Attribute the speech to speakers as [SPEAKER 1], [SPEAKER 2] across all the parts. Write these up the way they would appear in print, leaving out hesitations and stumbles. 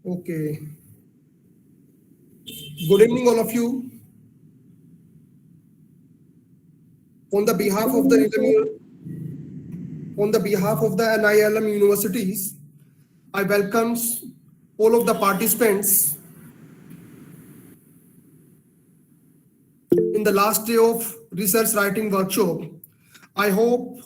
[SPEAKER 1] Okay. Good evening, all of you. On the behalf of the NIILM universities, I welcome all of the participants in the last day of research writing workshop. I hope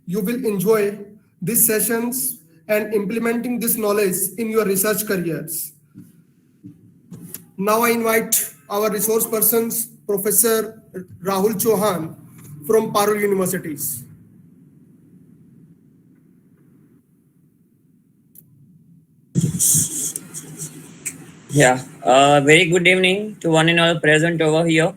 [SPEAKER 1] you will enjoy these sessions and implementing this knowledge in your research careers. Now I invite our resource persons, Professor Rahul Chauhan from Parul Universities.
[SPEAKER 2] Yeah, very good evening to one and all present over here.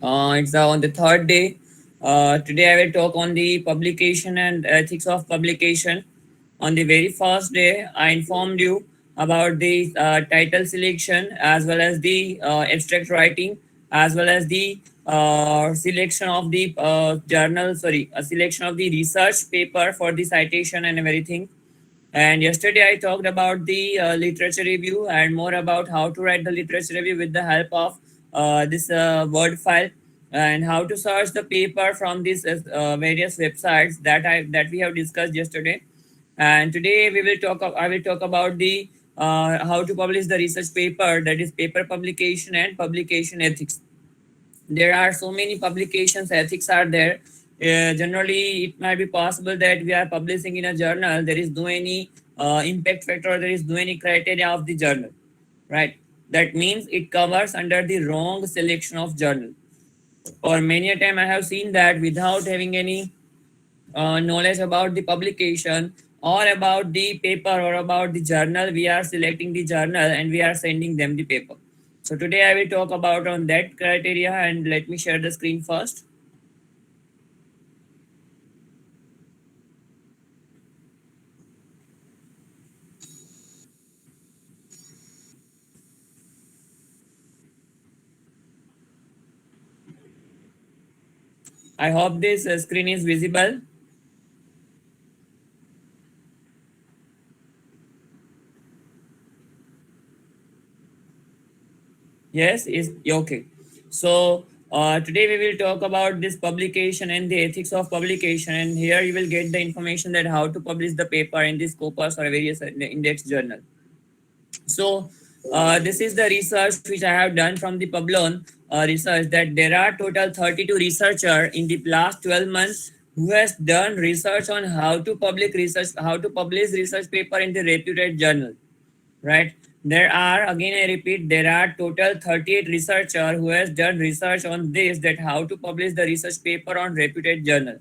[SPEAKER 2] It's on the third day. Today I will talk on the publication and ethics of publication. On the very first day, I informed you about the title selection as well as the abstract writing as well as the selection of the a selection of the research paper for the citation and everything. And yesterday I talked about the literature review and more about how to write the literature review with the help of this Word file and how to search the paper from these various websites that we have discussed yesterday. And today I will talk about the how to publish the research paper, that is paper publication and publication ethics. There are so many publications ethics are there. Generally it might be possible that we are publishing in a journal, there is no any impact factor, there is no any criteria of the journal, right? That means it covers under the wrong selection of journal. Or many a time I have seen that without having any knowledge about the publication or about the paper or about the journal, we are selecting the journal and we are sending them the paper. So today I will talk about on that criteria, and let me share the screen first. I hope this screen is visible. Yes, is okay. So today we will talk about this publication and the ethics of publication, and here you will get the information that how to publish the paper in this Scopus or various index journal. So this is the research which I have done from the Publon research, that there are total 32 researchers in the last 12 months who has done research on how to publish research paper in the reputed journal, right? There are, again I repeat, there are total 38 researchers who has done research on this, that how to publish the research paper on reputed journal,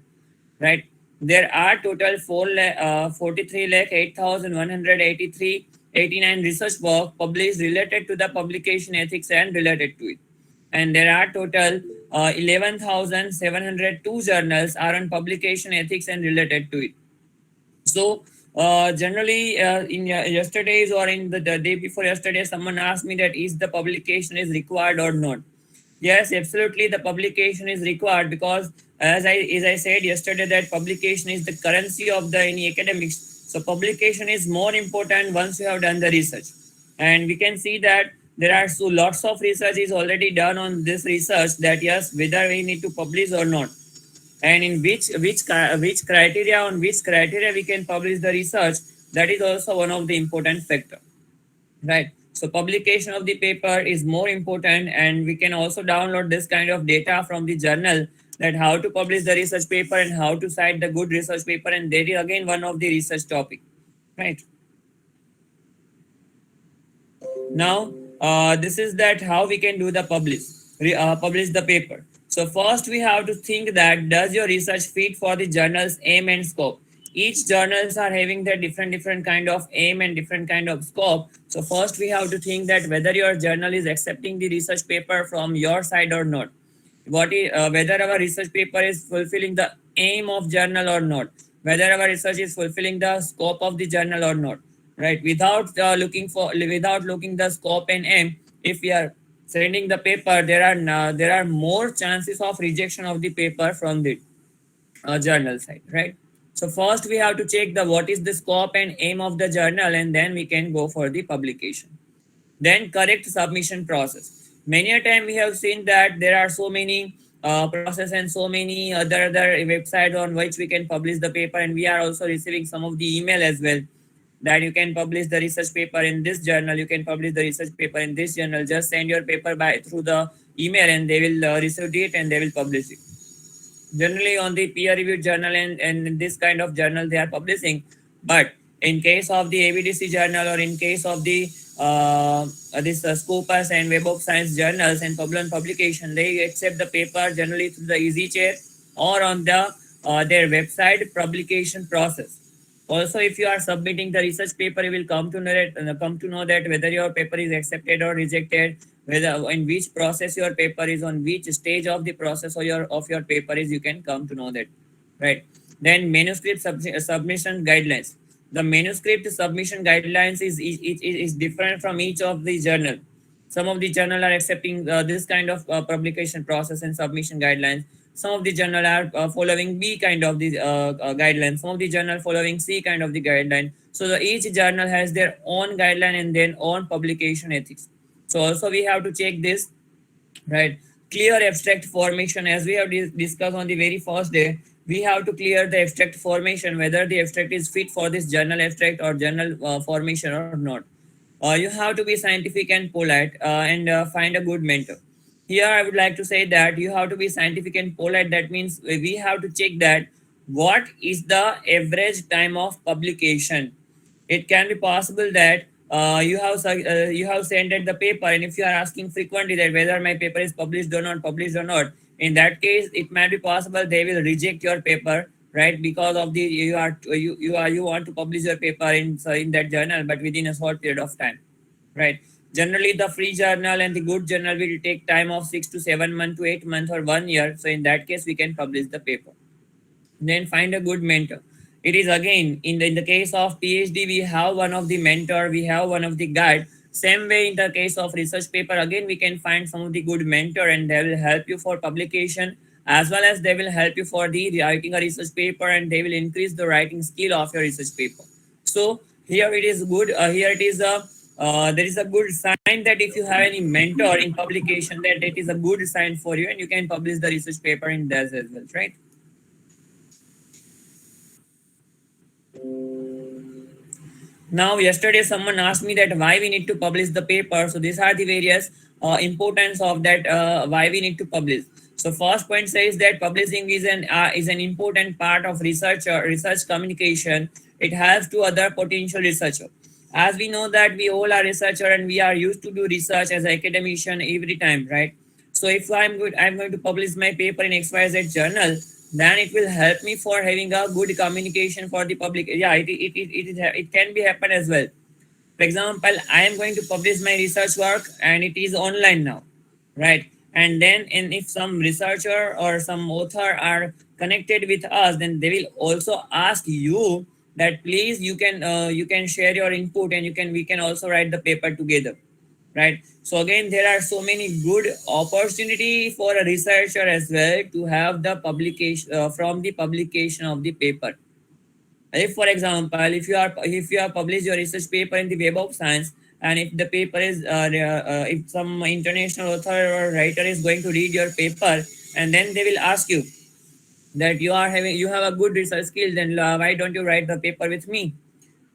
[SPEAKER 2] right? There are total 43 lakh 8,183 89 research work published related to the publication ethics and related to it. And there are total 11,702 journals are on publication ethics and related to it. So generally in yesterday's or in the day before yesterday, someone asked me that is the publication is required or not. Yes, absolutely, the publication is required, because as I said yesterday, that publication is the currency of the any academics. So publication is more important once you have done the research. And we can see that there are so lots of research is already done on this research, that yes, whether we need to publish or not, and in which criteria, on which criteria we can publish the research, that is also one of the important factor, right? So publication of the paper is more important, and we can also download this kind of data from the journal, that how to publish the research paper and how to cite the good research paper, and that is again one of the research topic, right? Now this is that how we can do the publish the paper. So first we have to think that does your research fit for the journal's aim and scope. Each journals are having their different kind of aim and different kind of scope. So first we have to think that whether your journal is accepting the research paper from your side or not. Whether our research paper is fulfilling the aim of journal or not, whether our research is fulfilling the scope of the journal or not, right? Without looking the scope and aim, if we are sending the paper, there are more chances of rejection of the paper from the journal side, right? So first we have to check the what is the scope and aim of the journal, and then we can go for the publication. Then correct submission process. Many a time we have seen that there are so many process and so many other websites on which we can publish the paper, and we are also receiving some of the email as well that you can publish the research paper in this journal, you can publish the research paper in this journal. Just send your paper by through the email, and they will receive it and they will publish it. Generally on the peer reviewed journal, and this kind of journal they are publishing. But in case of the ABDC journal, or in case of the this Scopus and Web of Science journals and publication, they accept the paper generally through the easy chair or on the their website publication process. Also, if you are submitting the research paper, you will come to know that whether your paper is accepted or rejected, whether in which process your paper is, on which stage of the process of your paper is, you can come to know that, right? Then manuscript submission guidelines. The manuscript submission guidelines is different from each of the journal. Some of the journal are accepting this kind of publication process and submission guidelines. Some of the journal are following B kind of the guidelines. Some of the journal following C kind of the guideline. So each journal has their own guideline and then own publication ethics. So also we have to check this, right? Clear abstract formation, as we have discussed on the very first day. We have to clear the abstract formation, whether the abstract is fit for this journal abstract or journal formation or not. You have to be scientific and polite, and find a good mentor. Here I would like to say that you have to be scientific and polite. That means we have to check that what is the average time of publication. It can be possible that you have sent the paper, and if you are asking frequently that whether my paper is published or not, in that case it might be possible they will reject your paper, right? Because of the you want to publish your paper in that journal, but within a short period of time, right? Generally the free journal and the good journal will take time of 6 to 7 months to 8 months or 1 year. So in that case we can publish the paper. Then find a good mentor. It is again in the case of PhD, we have one of the mentor, we have one of the guide. Same way in the case of research paper, again we can find some of the good mentor, and they will help you for publication, as well as they will help you for the writing a research paper, and they will increase the writing skill of your research paper. So here it is good. Here it is a there is a good sign that if you have any mentor in publication, that it is a good sign for you, and you can publish the research paper in that as well, right? Now, yesterday someone asked me that why we need to publish the paper. So these are the various importance of that, why we need to publish. So first point says that publishing is an important part of research communication. It helps to other potential researcher. As we know that we all are researcher, and we are used to do research as an academician every time, right? So if I'm going to publish my paper in XYZ journal, then it will help me for having a good communication for the public. Yeah, it can be happen as well. For example, I am going to publish my research work, and it is online now, right? And then if some researcher or some author are connected with us, then they will also ask you that please you can share your input, and we can also write the paper together, right? So again, there are so many good opportunity for a researcher as well to have the publication from the publication of the paper. If for example, if you are published your research paper in the Web of Science, and if the paper is if some international author or writer is going to read your paper, and then they will ask you that you have a good research skill, then why don't you write the paper with me,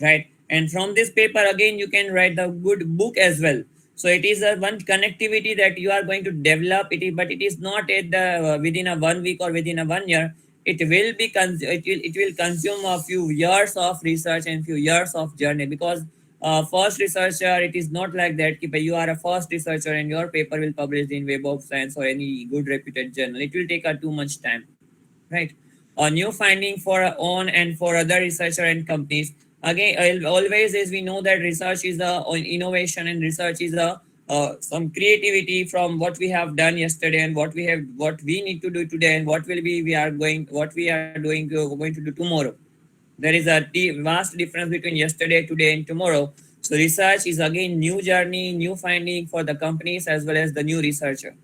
[SPEAKER 2] right? And from this paper again you can write the good book as well. So it is a one connectivity that you are going to develop it, but it is not at the within a 1 week or within a 1 year. It will be it will consume a few years of research and few years of journey, because first researcher, it is not like that if you are a first researcher and your paper will publish in Web of Science or any good reputed journal, it will take too much time, right? A new finding for our own and for other researcher and companies. Again, always as we know that research is a innovation, and research is a some creativity from what we have done yesterday, and what we need to do today, and what we are going to do tomorrow. There is a vast difference between yesterday, today, and tomorrow. So research is again new journey, new finding for the companies as well as the new researcher,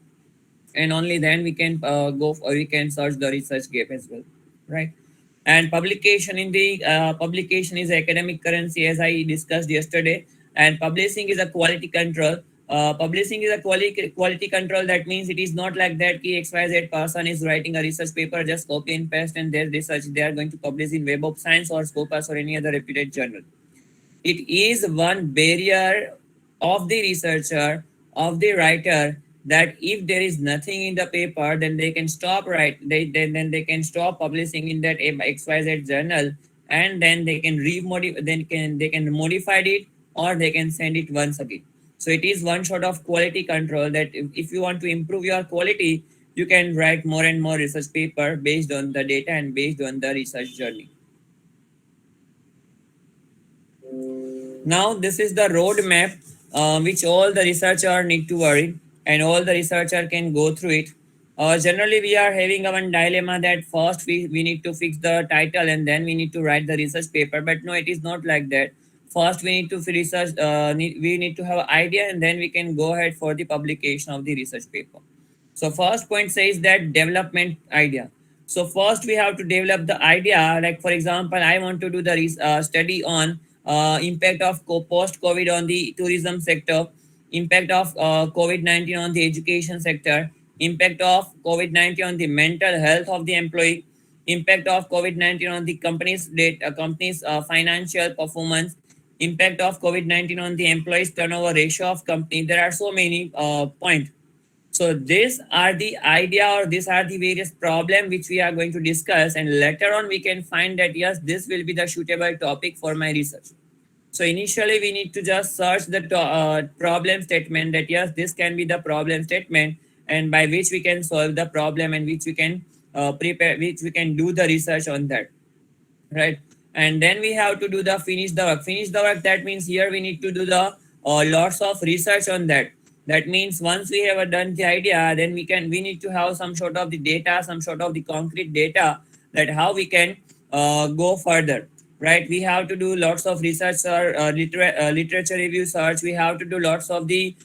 [SPEAKER 2] and only then we can we can search the research gap as well, right? And publication in the publication is academic currency, as I discussed yesterday. And publishing is a quality control. Publishing is a quality control. That means it is not like that ki XYZ person is writing a research paper, just copy and paste, and their research they are going to publish in Web of Science or Scopus or any other reputed journal. It is one barrier of the researcher, of the writer, that if there is nothing in the paper, then they can stop then they can stop publishing in that XYZ journal, and then they can they can modify it, or they can send it once again. So it is one sort of quality control, that if you want to improve your quality, you can write more and more research paper based on the data and based on the research journey. Now this is the roadmap which all the researcher need to worry, and all the researcher can go through it. Generally, we are having one dilemma that first we need to fix the title and then we need to write the research paper. But no, it is not like that. First, we need to research. We need to have an idea, and then we can go ahead for the publication of the research paper. So first point says that development idea. So first we have to develop the idea. Like for example, I want to do the study on impact of post-COVID on the tourism sector, impact of COVID-19 on the education sector, impact of COVID-19 on the mental health of the employee, impact of COVID-19 on the company's financial performance, impact of COVID-19 on the employees turnover ratio of company. There are so many points. So these are the idea, or these are the various problem which we are going to discuss, and later on we can find that yes, this will be the suitable topic for my research. So initially we need to just search the problem statement, that yes, this can be the problem statement, and by which we can solve the problem, and which we can which we can do the research on that, right? And then we have to do the finish the work. That means here we need to do the lots of research on that. That means once we have done the idea, then we need to have some sort of the data, some sort of the concrete data, that how we can go further, right? We have to do lots of research or literature review search. We have to do lots of the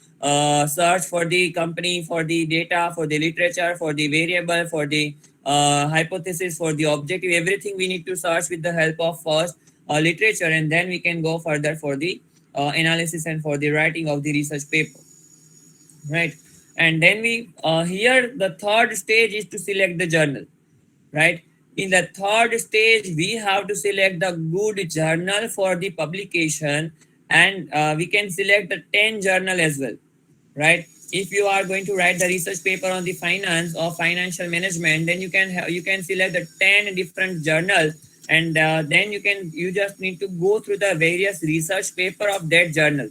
[SPEAKER 2] search for the company, for the data, for the literature, for the variable, for the hypothesis, for the objective. Everything we need to search with the help of first literature, and then we can go further for the analysis and for the writing of the research paper, right? And then we here the third stage is to select the journal, right? In the third stage we have to select the good journal for the publication, and we can select the 10 journal as well, right? If you are going to write the research paper on the finance or financial management, then you can select the 10 different journals, and then you just need to go through the various research paper of that journal,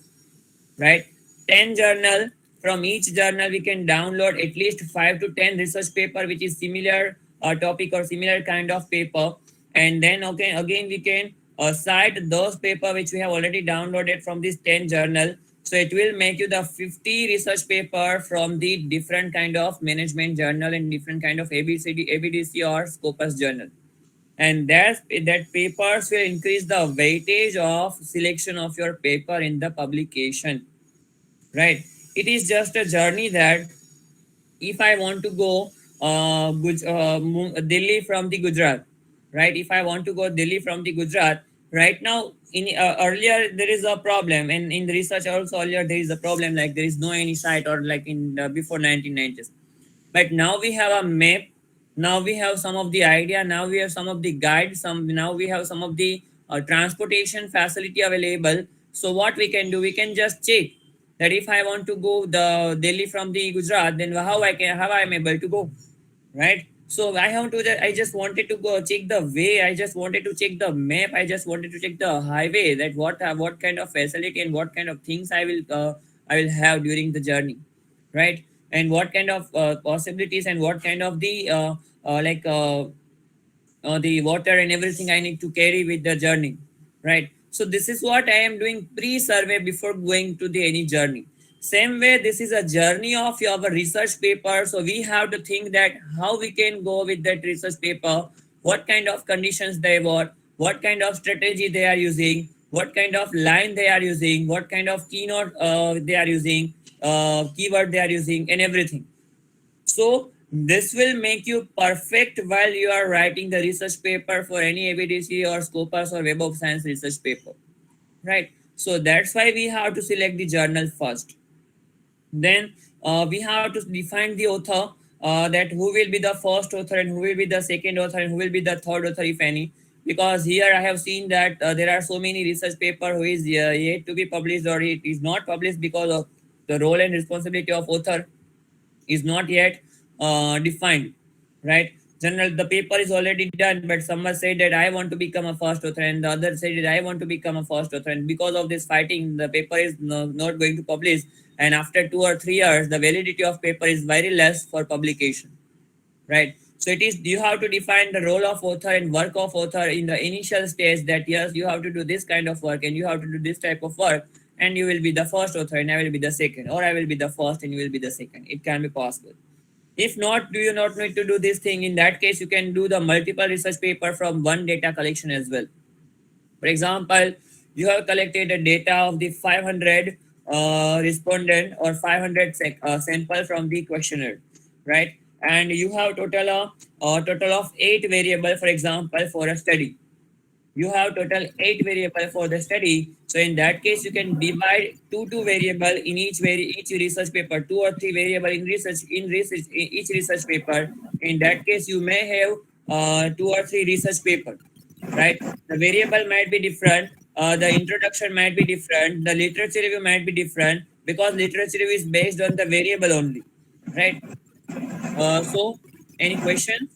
[SPEAKER 2] right? 10 journal. From each journal we can download at least 5 to 10 research paper which is similar topic or similar kind of paper, and then okay, again we can cite those paper which we have already downloaded from this 10 journal. So it will make you the 50 research paper from the different kind of management journal and different kind of ABDC or Scopus journal, and that papers will increase the weightage of selection of your paper in the publication, right? It is just a journey that if I want to go Delhi from the Gujarat, right? If I want to go Delhi from the Gujarat, right now, in earlier there is a problem, and in the research also earlier there is a problem, like there is no any site, or like in before 1990s. But now we have a map. Now we have some of the idea. Now we have some of the guides. Now we have some of the transportation facility available. So what we can do, we can just check that if I want to go the Delhi from the Gujarat, then how I am able to go, right? So I just wanted to go check the way. I just wanted to check the map. I just wanted to check the highway, that what kind of facility and what kind of things I will have during the journey, right? And what kind of possibilities and what kind of the the water and everything I need to carry with the journey, right? So this is what I am doing pre-survey before going to the any journey. Same way, this is a journey of your research paper. So we have to think that how we can go with that research paper, what kind of conditions they want, what kind of strategy they are using, what kind of line they are using, what kind of keynote they are using, keyword they are using, and everything. So This will make you perfect while you are writing the research paper for any ABDC or Scopus or Web of Science research paper, right? So that's why we have to select the journal first. Then we have to define the author, that who will be the first author and who will be the second author and who will be the third author, if any. Because here I have seen that there are so many research paper who is yet to be published, or it is not published because of the role and responsibility of author is not yet defined, right? General, the paper is already done, but someone said that I want to become a first author, and the other said that I want to become a first author, and because of this fighting, the paper is not going to publish. And after 2 or 3 years, the validity of paper is very less for publication, right? So it is, you have to define the role of author and work of author in the initial stage, that yes, you have to do this kind of work and you have to do this type of work, and you will be the first author and I will be the second, or I will be the first and you will be the second. It can be possible. If not, do you not need to do this thing? In that case, you can do the multiple research paper from one data collection as well. For example, you have collected the data of the 500 respondent or 500 sample from the questionnaire, right? And you have total of 8 variable, for example, for a study. You have total 8 variable for the study. So in that case, you can divide two variable in each research paper, 2 or 3 variable in each research paper. In that case, you may have 2 or 3 research paper, right? The variable might be different. The introduction might be different. The literature review might be different, because literature review is based on the variable only, right? So, any questions?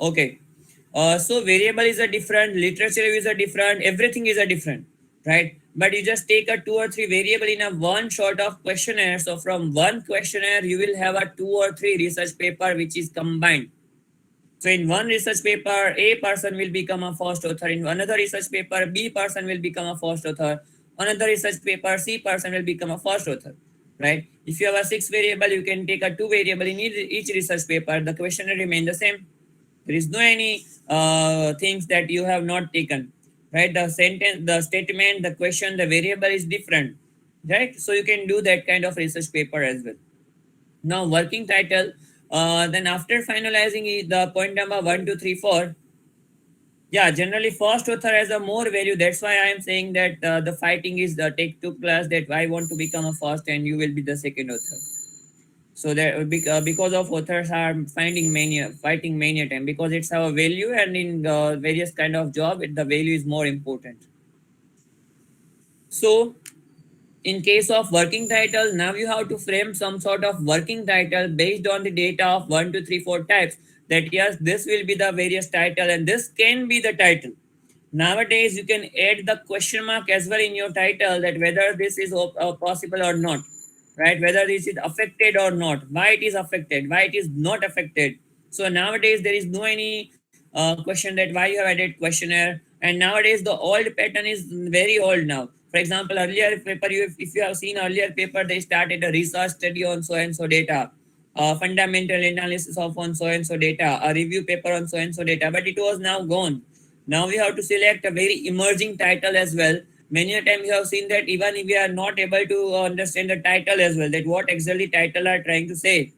[SPEAKER 2] Okay. So variable is a different, literature review is a different, everything is a different, right? But you just take a 2 or 3 variable in a one short of questionnaire. So from one questionnaire, you will have a 2 or 3 research paper which is combined. So in one research paper, A person will become a first author. In another research paper, B person will become a first author. Another research paper, C person will become a first author, right? If you have a 6 variable, you can take a 2 variable in each research paper. The question will remain the same. There is no any things that you have not taken, right? The sentence, the statement, the question, the variable is different, right? So you can do that kind of research paper as well. Now working title, then after finalizing the point number 1, 2, 3, 4, yeah, generally first author has a more value. That's why I am saying that the fighting is the take two class, that I want to become a first and you will be the second author. So that because of authors are fighting many time, because it's our value, and in various kind of job, the value is more important. So in case of working title, now you have to frame some sort of working title based on the data of 1, 2, 3, 4 types, that yes, this will be the various title and this can be the title. Nowadays you can add the question mark as well in your title, that whether this is possible or not, right? Whether this is affected or not, why it is affected, why it is not affected. So nowadays there is no any question that why you have added questionnaire. And nowadays the old pattern is very old now. For example, earlier paper, if you have seen earlier paper, they started a research study on so and so data, fundamental analysis of on so and so data, a review paper on so and so data, but it was now gone. Now we have to select a very emerging title as well. Many a time we have seen that even if we are not able to understand the title as well, that what exactly title are trying to say,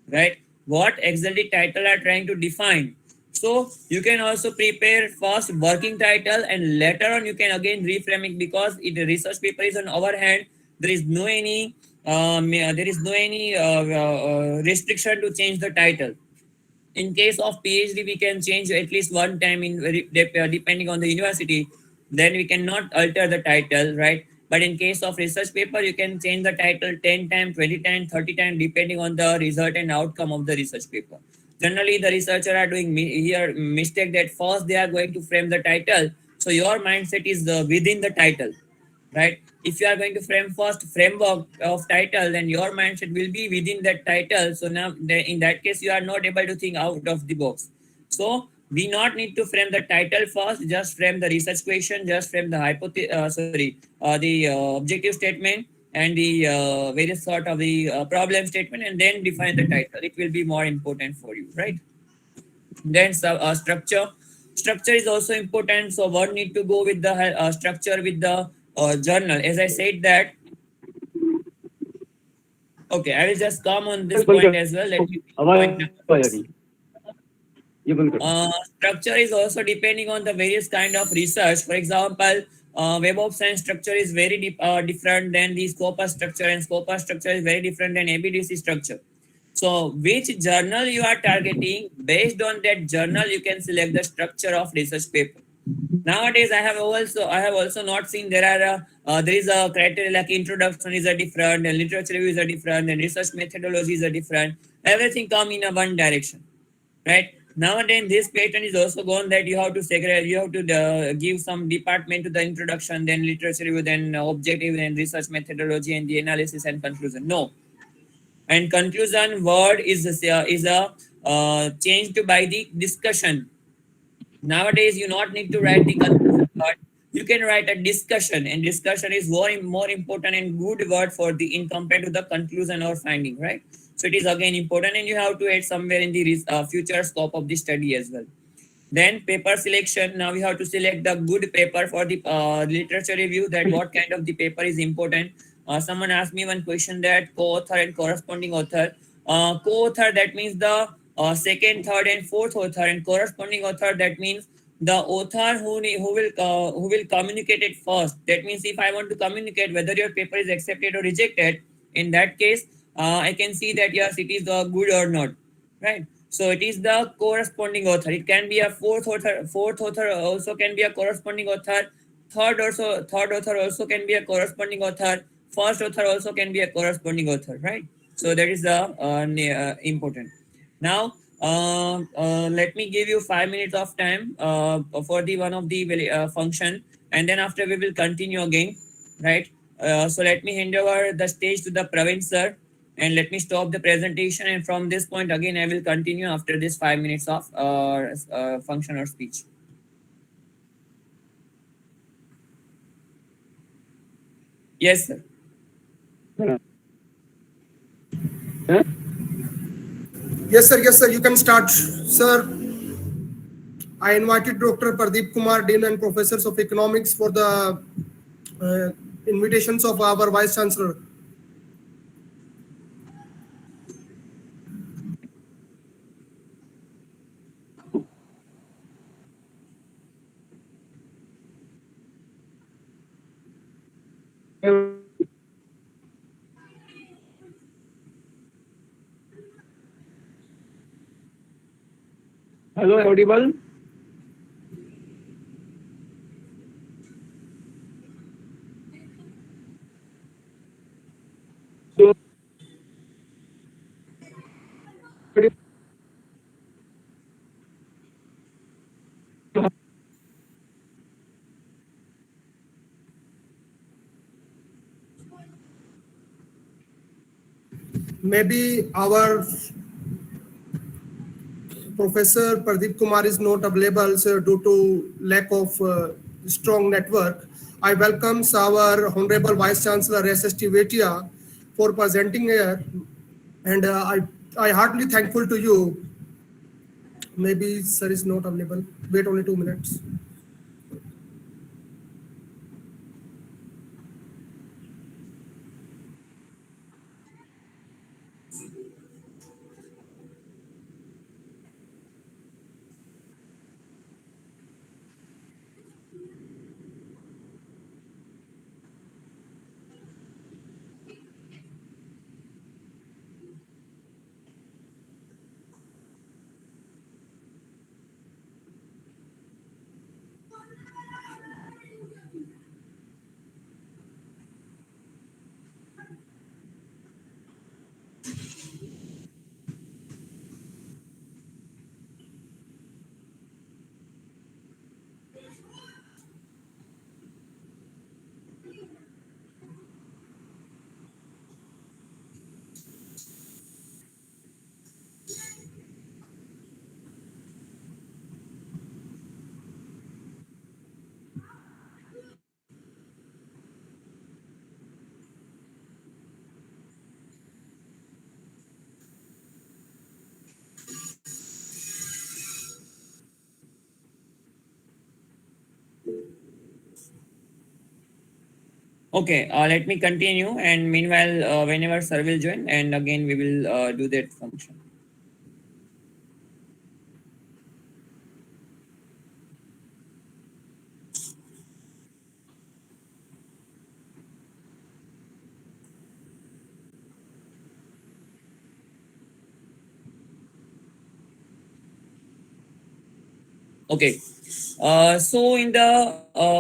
[SPEAKER 2] right? What exactly title are trying to define. So you can also prepare first working title, and later on you can again reframe it, because it research paper is on our hand. There is no any restriction to change the title. In case of PhD, we can change at least one time in depending on the university. Then we cannot alter the title, right? But in case of research paper, you can change the title 10 times, 20 times, 30 times, depending on the result and outcome of the research paper. Generally, the researcher are doing here mistake, that first they are going to frame the title. So your mindset is within the title, right? If you are going to frame first framework of title, then your mindset will be within that title. So now in that case, you are not able to think out of the box. So we not need to frame the title first, just frame the research question, just frame the objective statement, and the various sort of the problem statement, and then define the title. It will be more important for you, right? Then structure is also important. So one need to go with the structure with the journal. As I said that Okay, I will just come on this point as well. Let me point number six. Structure is also depending on the various kind of research. For example, Web of Science structure is very different than the Scopus structure, and Scopus structure is very different than ABDC structure. So, which journal you are targeting, based on that journal, you can select the structure of research paper. Nowadays, I have also not seen there is a criteria like introduction is a different, and literature reviews are different, and research methodologies are different. Everything come in a one direction, right? Nowadays this pattern is also gone that you have to segregate, you have to give some department to the introduction, then literature review, then objective, then research methodology, and the analysis and conclusion. No, and conclusion word is changed by the discussion. Nowadays you not need to write the conclusion part, you can write a discussion, and discussion is more important and good word for the in compared to the conclusion or finding, right? So it is again important, and you have to add somewhere in the future scope of the study as well. Then paper selection. Now we have to select the good paper for the literature review. That what kind of the paper is important. Someone asked me one question that co-author and corresponding author. Co-author, that means the second, third, and fourth author, and corresponding author, that means the author who will communicate it first. That means if I want to communicate whether your paper is accepted or rejected, in that case, I can see that yes, it is good or not, right? So it is the corresponding author. It can be a fourth author. Fourth author also can be a corresponding author. Third author also can be a corresponding author. First author also can be a corresponding author, right? So that is the important. Now, let me give you 5 minutes of time for the one of the function, and then after we will continue again, right? So let me hand over the stage to the Praveen sir, and let me stop the presentation, and from this point again I will continue after this 5 minutes of function or speech. Yes sir.
[SPEAKER 1] Yes, sir. You can start, sir. I invited Dr. Pradeep Kumar, Dean and Professors of Economics, for the invitations of our Vice Chancellor.
[SPEAKER 3] Hello, everyone. So,
[SPEAKER 1] Maybe our Professor Pradeep Kumar is not available, sir, due to lack of strong network. I welcome our Honorable Vice Chancellor S.S Teotia for presenting here, and I heartily thankful to you. Maybe sir is not available. Wait only 2 minutes.
[SPEAKER 2] Okay, let me continue, and meanwhile, whenever sir will join, and again we will do that function. Okay. So in the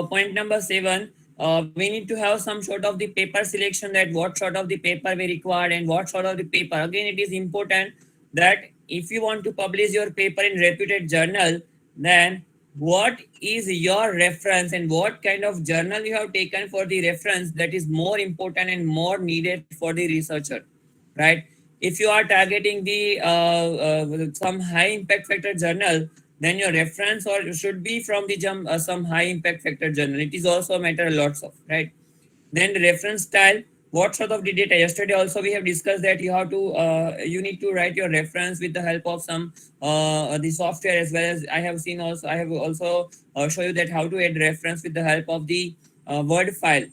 [SPEAKER 2] point number 7, we need to have some sort of the paper selection, that what sort of the paper we require and what sort of the paper. Again, it is important that if you want to publish your paper in reputed journal, then what is your reference and what kind of journal you have taken for the reference, that is more important and more needed for the researcher, right? If you are targeting the some high impact factor journal, then your reference or should be from the some high impact factor journal. It is also a matter lots of, right? Then the reference style, what sort of the data. Yesterday also we have discussed that you have to you need to write your reference with the help of some the software, as well as I have also show you that how to add reference with the help of the word file,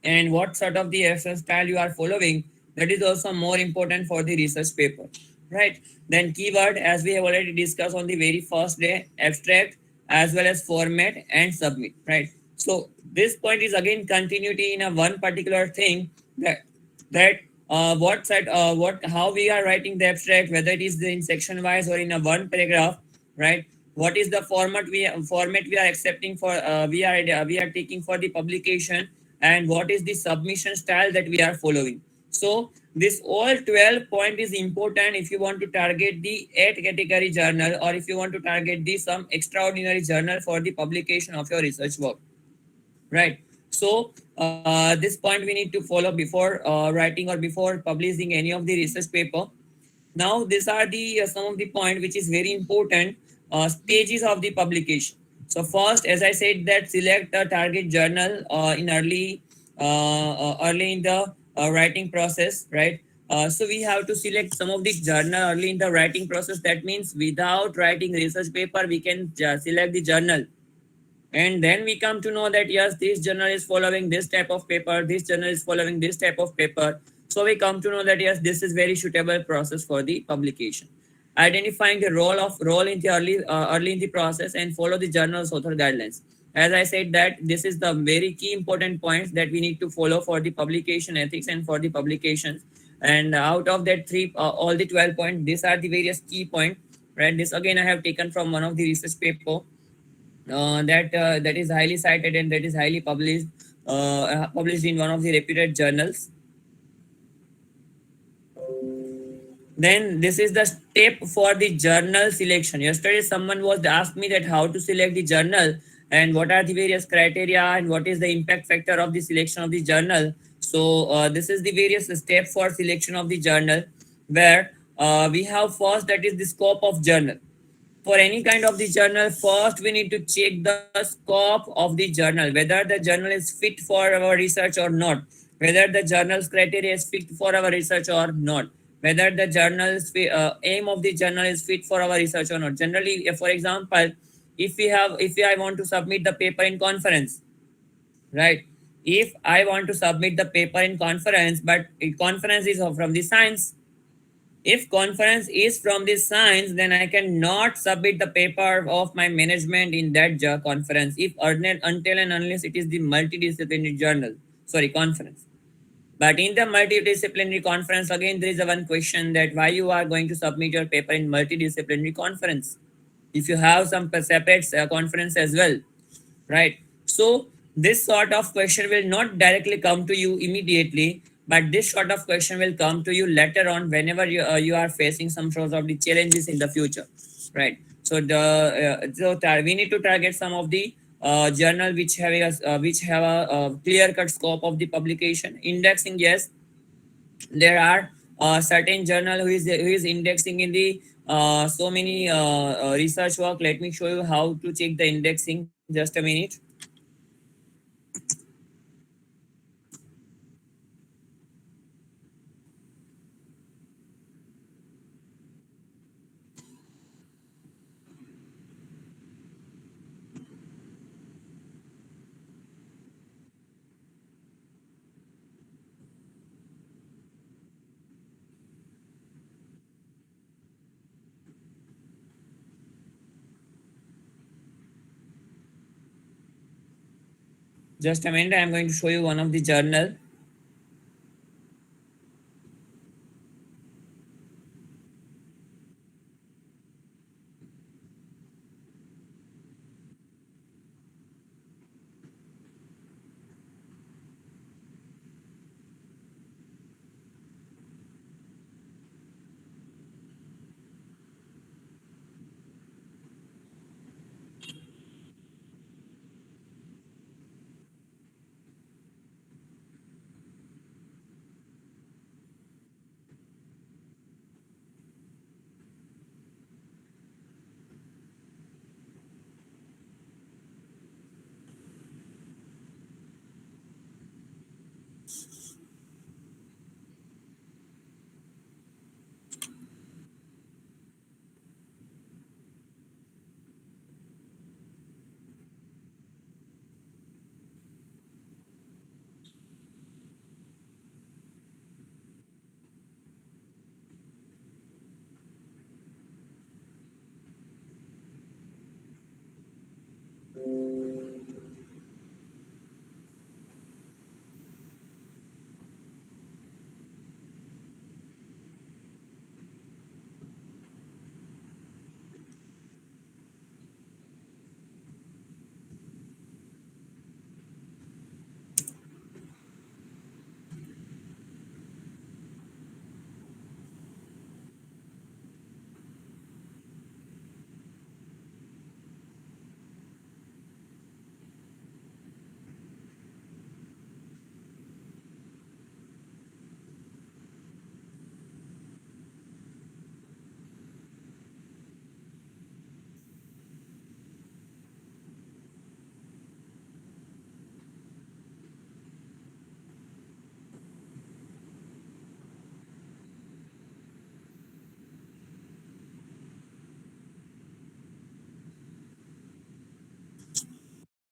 [SPEAKER 2] and what sort of the reference style you are following, that is also more important for the research paper, right? Then keyword, as we have already discussed on the very first day, abstract, as well as format and submit, right? So this point is again continuity in a one particular thing, that what side what how we are writing the abstract, whether it is in section wise or in a one paragraph, right? What is the format we are accepting for we are taking for the publication, and what is the submission style that we are following. So this all 12 point is important if you want to target the 8 category journal, or if you want to target the some extraordinary journal for the publication of your research work, right? So this point we need to follow before writing or before publishing any of the research paper. Now these are the some of the point which is very important, stages of the publication. So first, as I said, that select a target journal in early in the writing process, right? So we have to select some of the journal early in the writing process. That means without writing research paper, we can select the journal, and then we come to know that yes, this journal is following this type of paper, this journal is following this type of paper. So we come to know that yes, this is very suitable process for the publication. Identifying the role in the early in the process, and follow the journal's author guidelines. As I said, that this is the very key important points that we need to follow for the publication ethics and for the publications. And out of that three all the 12 points, these are the various key points, right? This again I have taken from one of the research paper that is highly cited and that is highly published in one of the reputed journals. Then this is the step for the journal selection. Yesterday someone was asked me that how to select the journal, and what are the various criteria, and what is the impact factor of the selection of the journal. So this is the various step for selection of the journal, where we have first, that is the scope of journal. For any kind of the journal, first we need to check the scope of the journal, whether the journal is fit for our research or not, whether the journal's criteria is fit for our research or not, whether the journal's aim of the journal is fit for our research or not. Generally, for example, if I want to submit the paper in conference, right? If I want to submit the paper in conference, but conference is from the science, if conference is from this science, then I cannot submit the paper of my management in that conference, if until and unless it is the multidisciplinary journal, sorry, conference. But in the multidisciplinary conference, again, there is a one question, that why you are going to submit your paper in multidisciplinary conference if you have some separate conference as well, right? So this sort of question will not directly come to you immediately, but this sort of question will come to you later on, whenever you are facing some sort of the challenges in the future, right? So we need to target some of the journal which have a, clear cut scope of the publication. Indexing, yes, there are certain journal who is indexing in the so many research work. Let me show you how to check the indexing, just a minute. Just a minute, I'm going to show you one of the journal.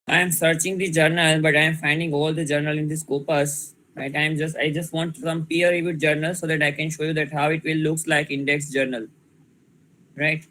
[SPEAKER 2] I am searching the journal, but I am finding all the journal in this corpus. Right? I just want some peer-reviewed journal so that I can show you that how it will looks like index journal. Right?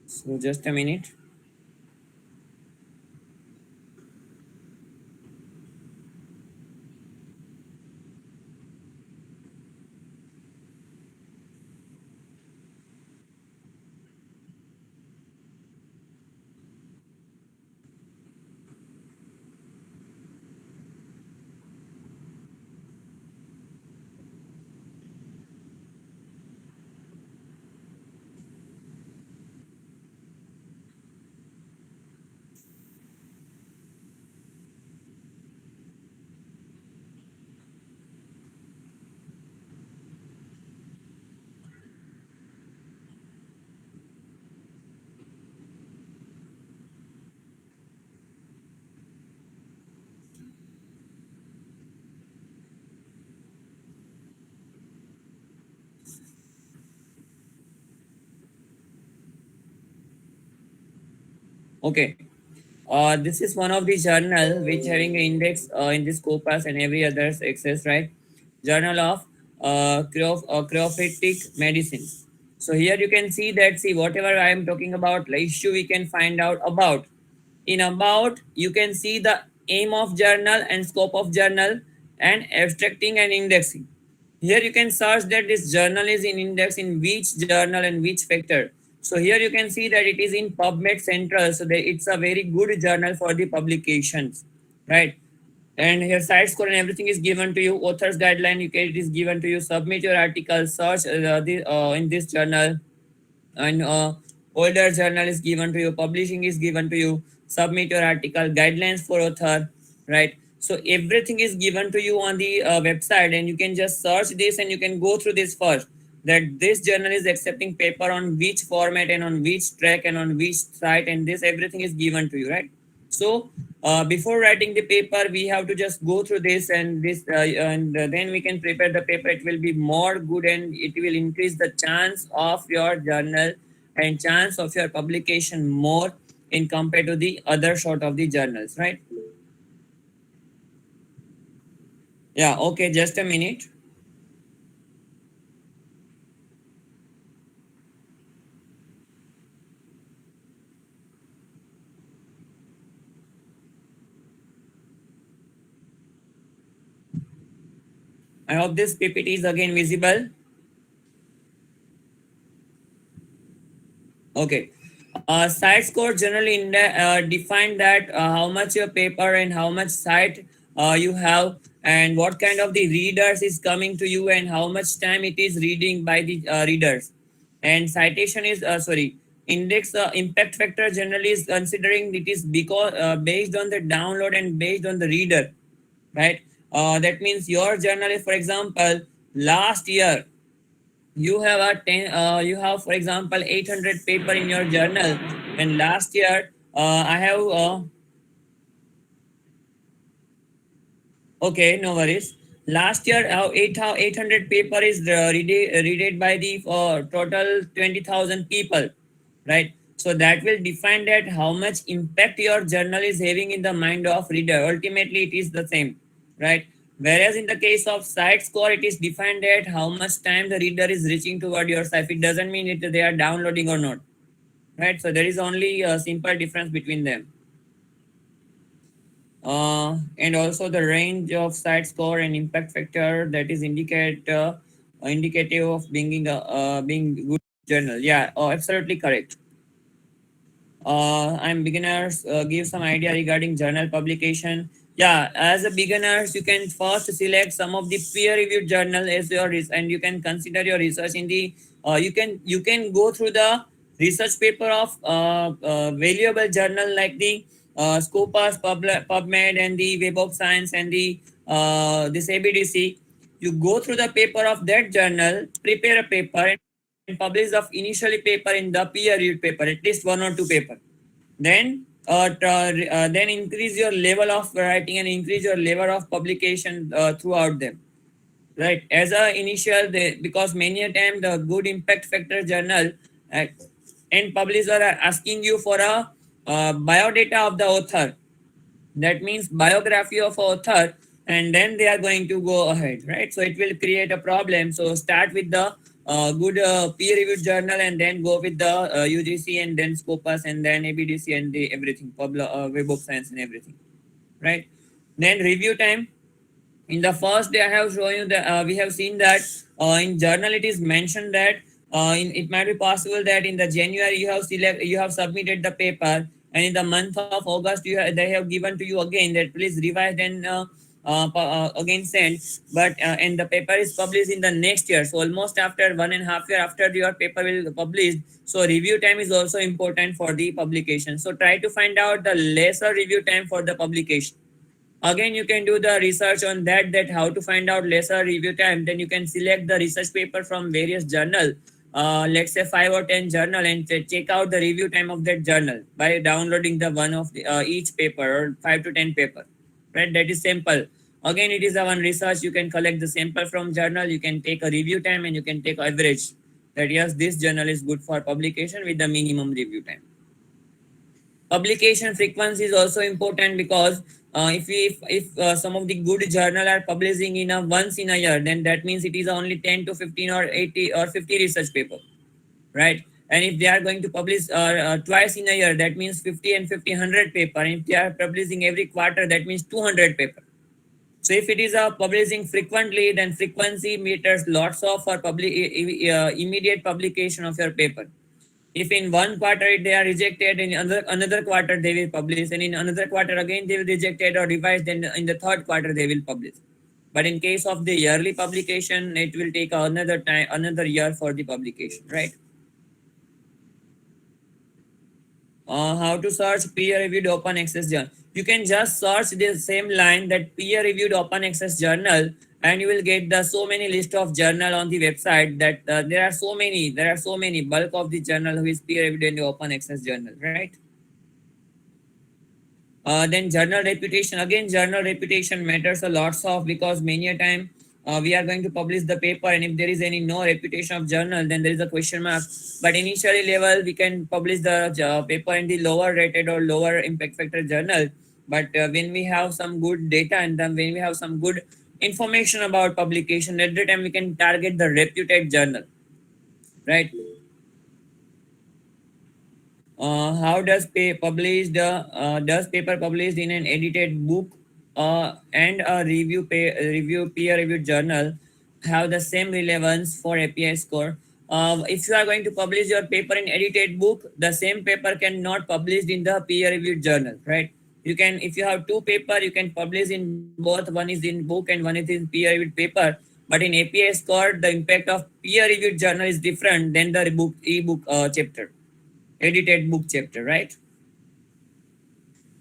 [SPEAKER 2] So just a minute. Okay. This is one of the journal which having an index in this corpus and every other access, right? Journal of Chirophytic Medicine. So here you can see that, see, whatever I am talking about, the issue we can find out about. In about, you can see the aim of journal and scope of journal and abstracting and indexing. Here you can search that this journal is in index in which journal and which factor. So here you can see that it is in PubMed Central. So it's a very good journal for the publications, right? And here site score and everything is given to you. Author's guideline, it is given to you. Submit your article, search in this journal, and older journal is given to you, publishing is given to you, submit your article, guidelines for author, right? So everything is given to you on the website, and you can just search this and you can go through this first, that this journal is accepting paper on which format and on which track and on which site, and this everything is given to you, right? So before writing the paper, we have to just go through this and this, and then we can prepare the paper. It will be more good, and it will increase the chance of your journal and chance of your publication more in compared to the other sort of the journals, right? Yeah. Okay. Just a minute. I hope this PPT is again visible. Okay. Site score generally define that how much your paper and how much site you have, and what kind of the readers is coming to you, and how much time it is reading by the readers. And citation is index impact factor generally is considering it is because based on the download and based on the reader, right? That means your journal is, for example, last year you have you have, for example, 800 paper in your journal, and last year I have okay, no worries. Last year 800 paper is read by the total 20,000 people, right? So that will define that how much impact your journal is having in the mind of reader. Ultimately it is the same, right? Whereas in the case of site score, it is defined at how much time the reader is reaching toward your site. It doesn't mean it they are downloading or not, right? So there is only a simple difference between them. And also the range of site score and impact factor that is indicative of being good journal. Yeah, absolutely correct. I'm beginners, give some idea regarding journal publication. Yeah, as a beginners, you can first select some of the peer-reviewed journal as your and you can consider your research in the. You can go through the research paper of valuable journal like the Scopus, PubMed, and the Web of Science, and the this ABDC. You go through the paper of that journal, prepare a paper, and publish the initially paper in the peer-reviewed paper, at least one or two paper. Then increase your level of writing and increase your level of publication throughout them, right? As a initial, because many a time the good impact factor journal uh, and publisher are asking you for a biodata of the author. That means biography of author, and then they are going to go ahead, right? So it will create a problem. So start with the good peer-reviewed journal, and then go with the UGC, and then Scopus, and then ABDC, and the everything, Web of Science, and everything, right? Then review time. In the first day I have shown you that we have seen that in journal it is mentioned that it might be possible that in the January you have submitted the paper, and in the month of August they have given to you again that please revise and again send, but and the paper is published in the next year, so almost after 1.5 years after your paper will be published. So review time is also important for the publication, so try to find out the lesser review time for the publication. Again, you can do the research on that how to find out lesser review time. Then you can select the research paper from various journal, let's say 5 or 10 journal, and check out the review time of that journal by downloading the one of the, each paper, or 5 to 10 paper, right? That is simple. Again, it is a one research. You can collect the sample from journal, you can take a review time, and you can take average that yes, this journal is good for publication with the minimum review time. Publication frequency is also important, because if some of the good journal are publishing in a once in a year, then that means it is only 10 to 15 or 80 or 50 research paper, right? And if they are going to publish twice in a year, that means 50 and 50 100 paper. And if they are publishing every quarter, that means 200 paper. So if it is publishing frequently, then frequency meters lots of for immediate publication of your paper. If in one quarter they are rejected, in another quarter they will publish, and in another quarter again they will rejected or revised, then in the third quarter they will publish. But in case of the yearly publication, it will take another year for the publication, right? How to search peer-reviewed open access journal? You can just search the same line, that peer-reviewed open access journal, and you will get the so many list of journal on the website, that there are so many bulk of the journal who is peer-reviewed in the open access journal, right? Then journal reputation. Again, journal reputation matters a lot of, because many a time we are going to publish the paper, and if there is any no reputation of journal, then there is a question mark. But initially level, we can publish the paper in the lower rated or lower impact factor journal. But when we have some good data, and then when we have some good information about publication, at the time we can target the reputed journal, right? How does does paper published in an edited book and a review peer reviewed journal have the same relevance for API score? If you are going to publish your paper in edited book, the same paper cannot published in the peer reviewed journal, right? You can, if you have two paper, you can publish in both. One is in book and one is in peer reviewed paper. But in API score, the impact of peer reviewed journal is different than the ebook chapter, edited book chapter, right?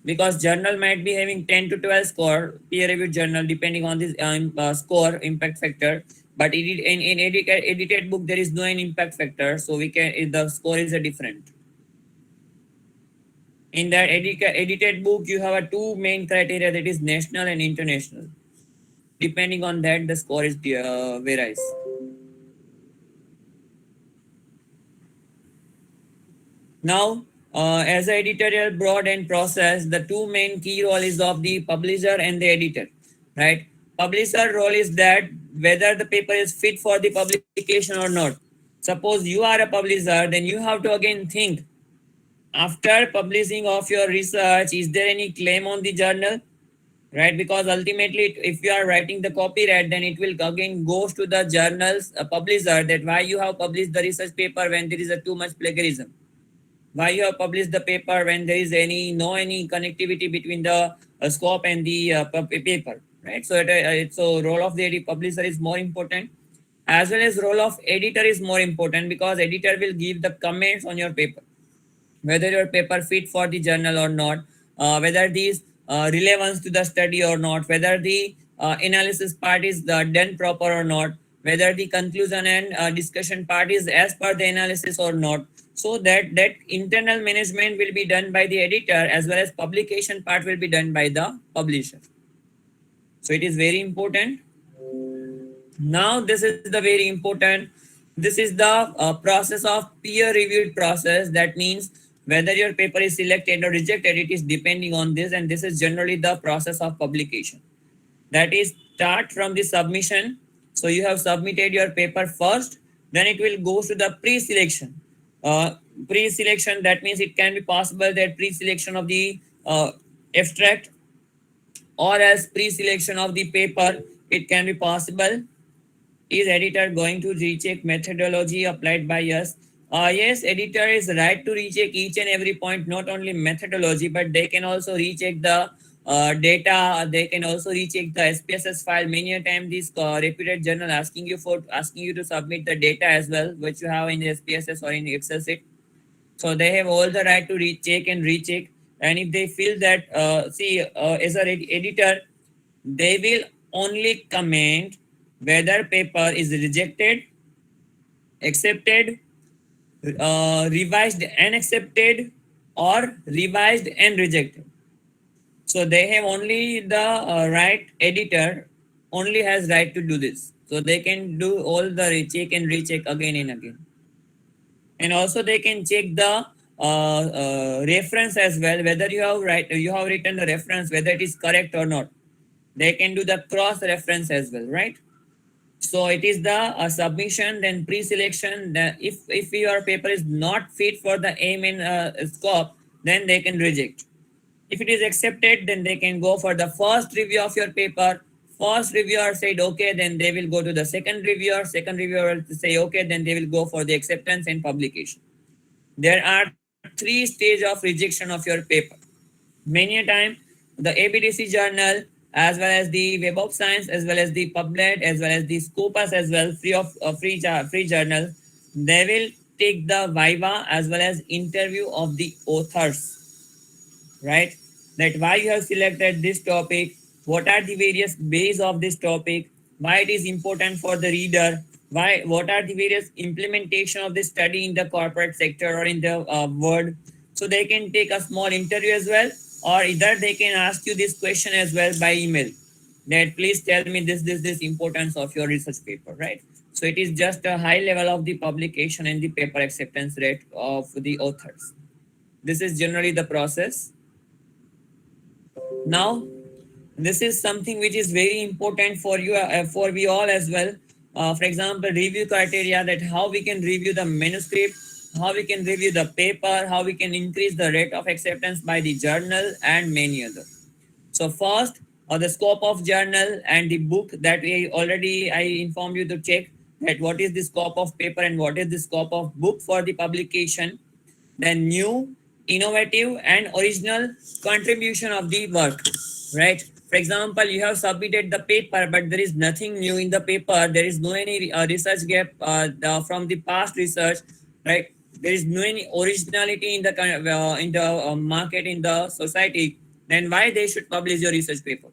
[SPEAKER 2] Because journal might be having 10 to 12 score, peer reviewed journal, depending on this score impact factor. But in edited book, there is no an impact factor, so we can, the score is a different. In that edited book, you have a two main criteria, that is national and international. Depending on that, the score is varies. Now, as an editorial broad and process, the two main key role is of the publisher and the editor, right? Publisher role is that whether the paper is fit for the publication or not. Suppose you are a publisher, then you have to again think, after publishing of your research, is there any claim on the journal, right? Because ultimately, if you are writing the copyright, then it will again goes to the journal's publisher, that why you have published the research paper when there is a too much plagiarism. Why you have published the paper when there is any connectivity between the scope and the paper, right? So so role of the publisher is more important, as well as role of editor is more important, because editor will give the comments on your paper, whether your paper fit for the journal or not, whether these relevance to the study or not, whether the analysis part is done proper or not, whether the conclusion and discussion part is as per the analysis or not. So that internal management will be done by the editor, as well as publication part will be done by the publisher. So it is very important. Now this is the very important. This is the process of peer reviewed process. That means whether your paper is selected or rejected, it is depending on this, and this is generally the process of publication. That is, start from the submission. So you have submitted your paper first, then it will go to the pre-selection. Pre-selection, that means it can be possible that pre-selection of the abstract, or as pre-selection of the paper, it can be possible. Is editor going to recheck methodology applied by us? Yes, editor is right to recheck each and every point, not only methodology, but they can also recheck the data. They can also recheck the SPSS file. Many a time these reputed journal asking you to submit the data as well, which you have in SPSS or in Excel sheet. So they have all the right to recheck and recheck. And if they feel that, as an editor, they will only comment whether paper is rejected, accepted, revised and accepted, or revised and rejected. So they have only the right, editor only has right to do this. So they can do all the recheck and recheck again and again. And also they can check the reference as well, whether you have written the reference, whether it is correct or not. They can do the cross reference as well, right? So it is the submission, then pre-selection. If your paper is not fit for the aim and scope, then they can reject. If it is accepted, then they can go for the first review of your paper. First reviewer said okay, then they will go to the second reviewer. Second reviewer will say okay, then they will go for the acceptance and publication. There are 3 stages of rejection of your paper. Many a time, the ABDC journal, as well as the Web of Science, as well as the PubMed, as well as the Scopus as well, free journal, they will take the Viva as well as interview of the authors, right? That why you have selected this topic, what are the various bases of this topic, why it is important for the reader, what are the various implementation of this study in the corporate sector or in the world. So they can take a small interview as well. or either they can ask you this question as well by email, that please tell me this importance of your research paper, right? So it is just a high level of the publication and the paper acceptance rate of the authors. This is generally the process. Now, this is something which is very important for you, for we all as well. For example, review criteria, that how we can review the manuscript, how we can review the paper, how we can increase the rate of acceptance by the journal, and many other. So first, the scope of journal and the book, that I informed you to check that what is the scope of paper and what is the scope of book for the publication. Then new, innovative, and original contribution of the work, right? For example, you have submitted the paper, but there is nothing new in the paper. There is no any research gap from the past research, right? There is no any originality in the market, in the society. Then why they should publish your research paper?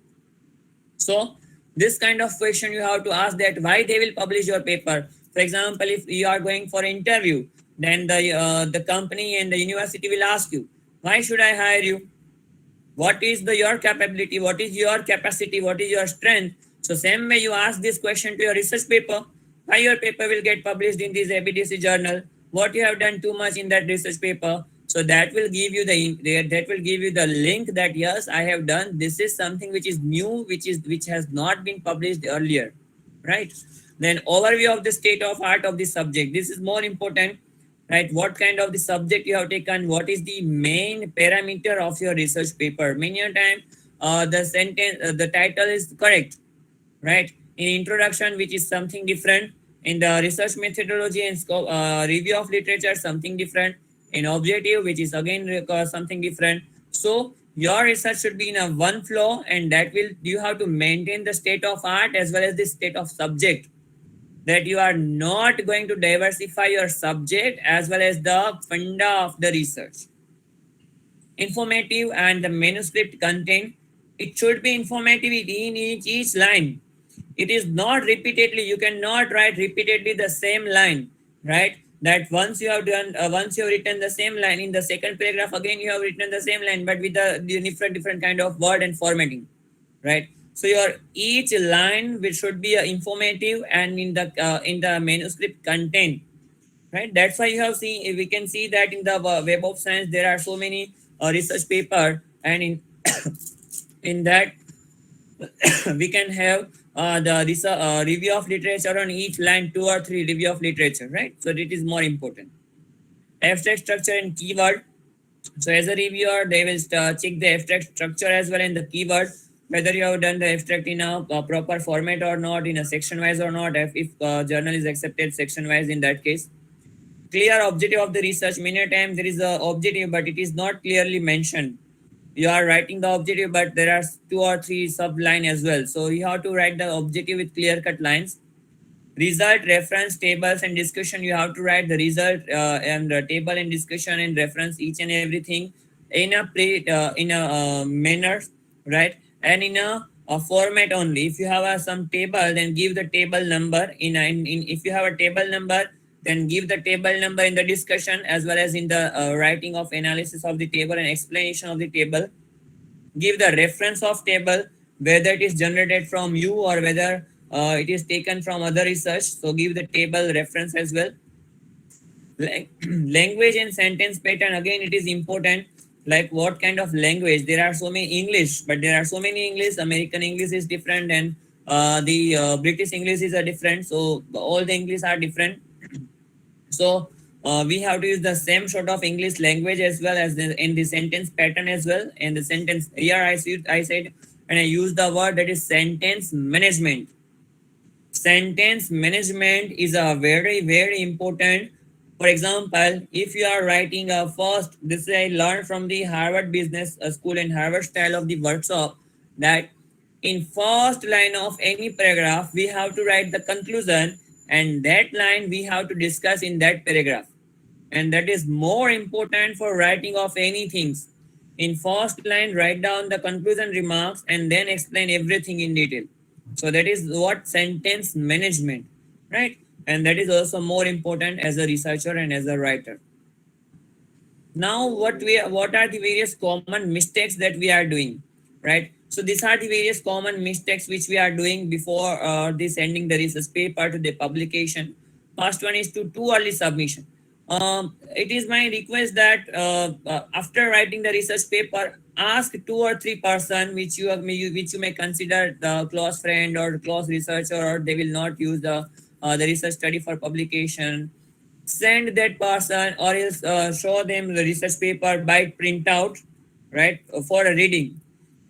[SPEAKER 2] So this kind of question you have to ask, that why they will publish your paper. For example, if you are going for an interview, then the company and the university will ask you, why should I hire you? What is your capability? What is your capacity? What is your strength? So same way you ask this question to your research paper, why your paper will get published in this ABDC journal? What you have done too much in that research paper? So that will give you the link that yes, I have done. This is something which is new, which has not been published earlier, right? Then overview of the state of art of the subject. This is more important, right? What kind of the subject you have taken? What is the main parameter of your research paper? Many a time, the title is correct, right? In introduction, which is something different. In the research methodology and scope, review of literature, something different. In objective, which is again something different. So your research should be in a one flow, and that will, you have to maintain the state of art as well as the state of subject, that you are not going to diversify your subject as well as the funda of the research. Informative and the manuscript content, it should be informative in each line. It is not repeatedly, you cannot write repeatedly the same line, right? That once you have written the same line, in the second paragraph again you have written the same line, but with the different kind of word and formatting, right? So your each line which should be informative and in the manuscript content, right? That's why you have seen, we can see that in the Web of Science there are so many research paper, and in that we can have the review of literature on each line, 2 or 3 review of literature, right? So it is more important. Abstract structure and keyword. So as a reviewer, they will check the abstract structure as well and the keyword, whether you have done the abstract in a proper format or not, in a section wise or not, if journal is accepted section wise in that case. Clear objective of the research. Many times there is a objective, but it is not clearly mentioned. You are writing the objective, but there are 2 or 3 subline as well. So you have to write the objective with clear-cut lines. Result, reference, tables, and discussion. You have to write the result and the table and discussion and reference each and everything in a manner, right? And in a format only. If you have some table, then give the table number. If you have a table number, then give the table number in the discussion as well as in the writing of analysis of the table and explanation of the table. Give the reference of table, whether it is generated from you or whether it is taken from other research. So give the table reference as well. Language and sentence pattern, again it is important, like what kind of language. There are so many English, but there are so many English. American English is different, and the British English is different. So all the English are different. So we have to use the same sort of English language as well as in the sentence pattern as well. And the sentence here I said, and I use the word that is sentence management. Sentence management is a very important. For example, if you are writing a first, this I learned from the Harvard Business School and Harvard style of the workshop, that in first line of any paragraph we have to write the conclusion, and that line we have to discuss in that paragraph. And that is more important for writing of anything. In first line, write down the conclusion remarks and then explain everything in detail. So that is what sentence management, right? And that is also more important as a researcher and as a writer. Now what are the various common mistakes that we are doing, right? So these are the various common mistakes which we are doing before this sending the research paper to the publication. First one is to too early submission. It is my request that after writing the research paper, ask 2 or 3 person which you may consider the close friend or close researcher, or they will not use the research study for publication. Send that person, or else show them the research paper by printout, right, for a reading.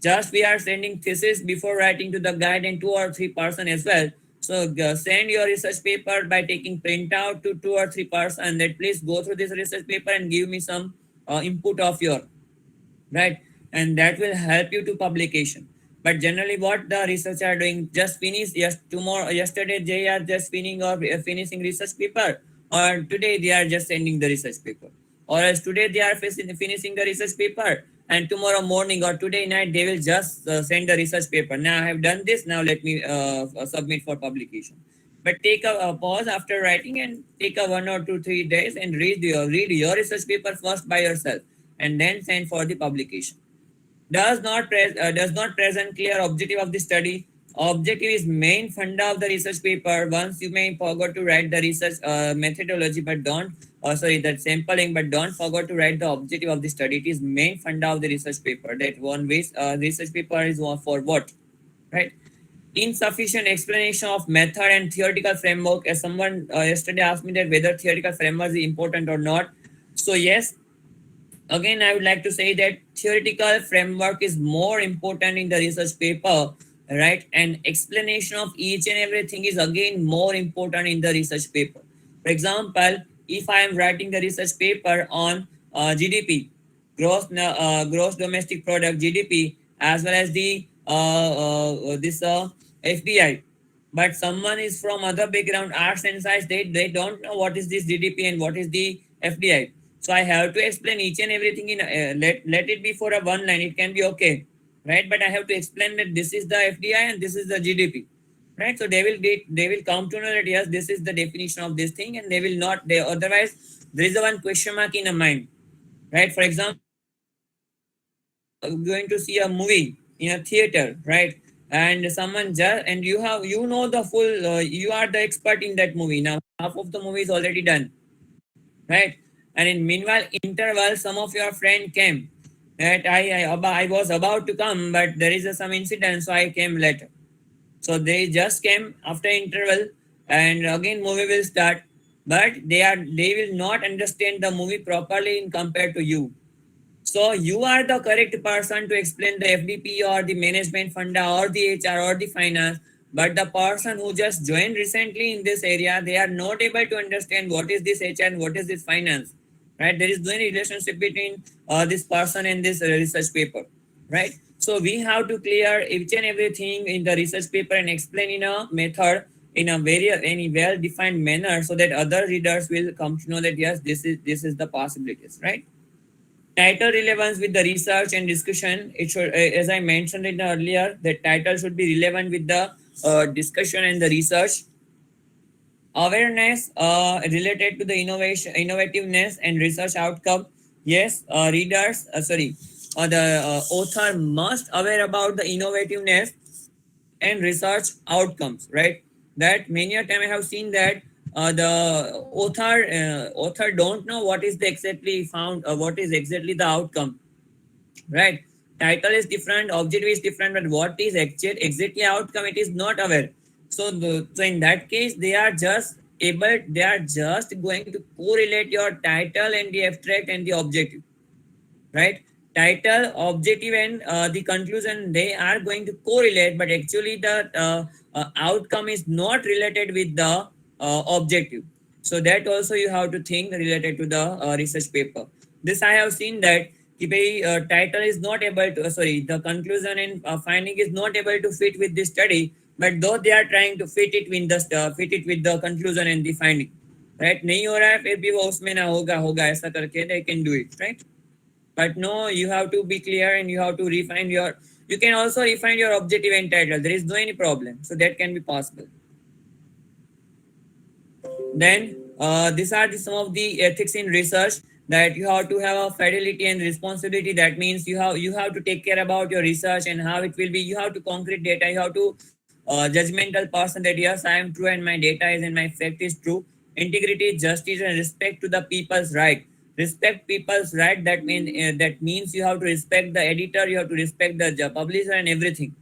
[SPEAKER 2] Just we are sending thesis before writing to the guide and 2 or 3 person as well. So send your research paper by taking printout to 2 or 3 person, that please go through this research paper and give me some input of your, right, and that will help you to publication. But generally what the research are doing, just finish, yes, tomorrow, yesterday they are just finishing or finishing research paper, or today they are just sending the research paper, or else today they are finishing the research paper, and tomorrow morning or today night they will just send the research paper. Now I have done this, now let me submit for publication. But take a pause after writing and take a 1 or 2 3 days and read your research paper first by yourself, and then send for the publication. Does not present clear objective of the study. Objective is main funda of the research paper. Once you may forget to write the research methodology, but don't that sampling, but don't forget to write the objective of the study. It is main funda of the research paper. That one research paper is for what, right? Insufficient explanation of method and theoretical framework. As someone yesterday asked me that whether theoretical framework is important or not. So yes, again I would like to say that theoretical framework is more important in the research paper, right, and explanation of each and everything is again more important in the research paper. For example, if I am writing the research paper on GDP, gross domestic product, GDP, as well as the this FDI, but someone is from other background, arts and science, they don't know what is this GDP and what is the FDI. So I have to explain each and everything in let it be for a one line, it can be okay, right, but I have to explain that this is the FDI and this is the GDP, right? So they will come to know that yes, this is the definition of this thing, and they will not, they otherwise there is a one question mark in a mind, right? For example, going to see a movie in a theater, right, and someone just, and you know the full you are the expert in that movie. Now half of the movie is already done, right, and in meanwhile interval some of your friend came, right? I was about to come, but there is some incident, so I came later. So they just came after interval, and again movie will start, but they will not understand the movie properly in compared to you. So you are the correct person to explain the FDP or the management funda or the HR or the finance. But the person who just joined recently in this area, they are not able to understand what is this HR and what is this finance, right? There is no relationship between this person and this research paper, right? So we have to clear each and everything in the research paper and explain in a method, in a very any well-defined manner, so that other readers will come to know that yes, this is the possibilities, right? Title relevance with the research and discussion. It should, as I mentioned it earlier, the title should be relevant with the discussion and the research. Awareness related to the innovation, innovativeness and research outcome. Yes, the author must aware about the innovativeness and research outcomes, right? That many a time I have seen that the author don't know what is the exactly found, what is exactly the outcome, right? Title is different, objective is different, but what is exactly outcome, it is not aware. So so in that case they are just going to correlate your title and the abstract and the objective, right? Title, objective, and the conclusion, they are going to correlate, but actually the outcome is not related with the objective. So that also you have to think related to the research paper. This I have seen that title is not able to the conclusion and finding is not able to fit with this study, but though they are trying to fit it with the conclusion and the finding, right? नहीं हो रहा है फिर भी वो उसमें ना होगा ऐसा करके they can do it, right? But no, you have to be clear and you have to refine your, you can also refine your objective and title, there is no any problem, so that can be possible. Then these are some of the ethics in research. that you have to have a fidelity and responsibility. That means you have to take care about your research and how it will be. You have to concrete data. You have to judgmental person that yes, I am true and my data is and my fact is true. Integrity, justice, and respect to the people's right. Respect people's right. That means you have to respect the editor. You have to respect the publisher and everything,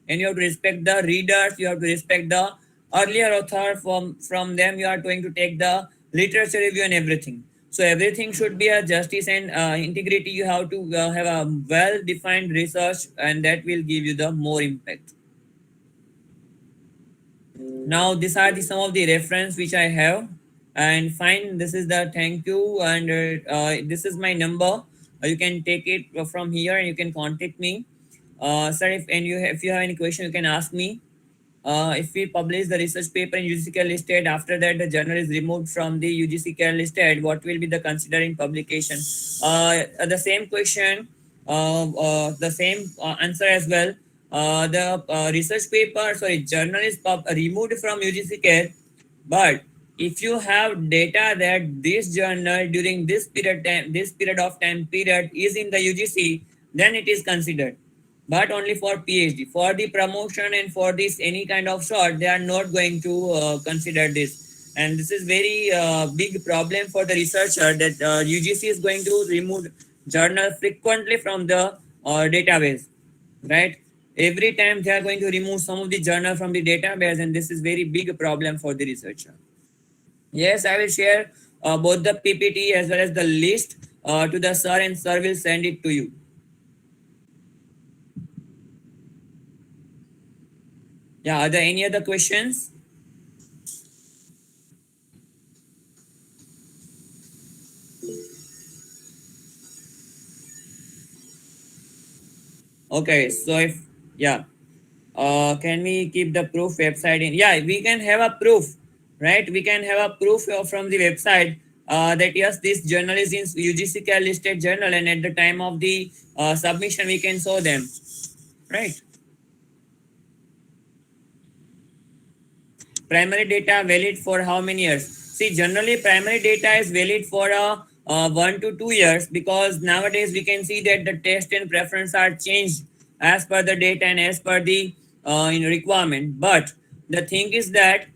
[SPEAKER 2] and you have to respect the readers. You have to respect the earlier author. From them you are going to take the literature review and everything. So everything should be a justice and integrity. You have to have a well defined research, and that will give you the more impact. Now these are the some of the reference which I have, and fine, this is the thank you, and this is my number. You can take it from here and you can contact me, sir. If you have any question you can ask me. If we publish the research paper in UGC care listed, after that the journal is removed from the UGC care listed, what will be the considering publication? The same question, the same answer as well. The research paper, sorry, journal is removed from UGC care, but if you have data that this journal during this period of time period is in the UGC, then it is considered, but only for PhD. For the promotion and for this any kind of short, they are not going to consider this. And this is very big problem for the researcher, that UGC is going to remove journal frequently from the database, right? Every time they are going to remove some of the journal from the database, and this is very big problem for the researcher. Yes, I will share both the PPT as well as the list to the sir, and sir will send it to you. Yeah, are there any other questions? Okay, so if, yeah, can we keep the proof website in? Yeah, we can have a proof, right? We can have a proof from the website that yes, this journal is in UGC care listed journal, and at the time of the submission, we can show them, right? Primary data valid for how many years? See, generally primary data is valid for 1 to 2 years, because nowadays we can see that the test and preference are changed as per the data and as per the requirement. But the thing is that,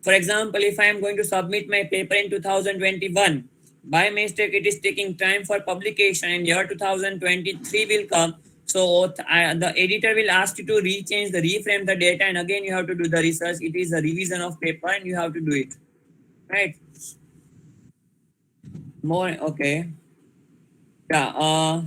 [SPEAKER 2] for example, if I am going to submit my paper in 2021, by mistake it is taking time for publication, and year 2023 will come, so the editor will ask you to reframe the data, and again you have to do the research. It is a revision of paper, and you have to do it, right? More, okay. Yeah.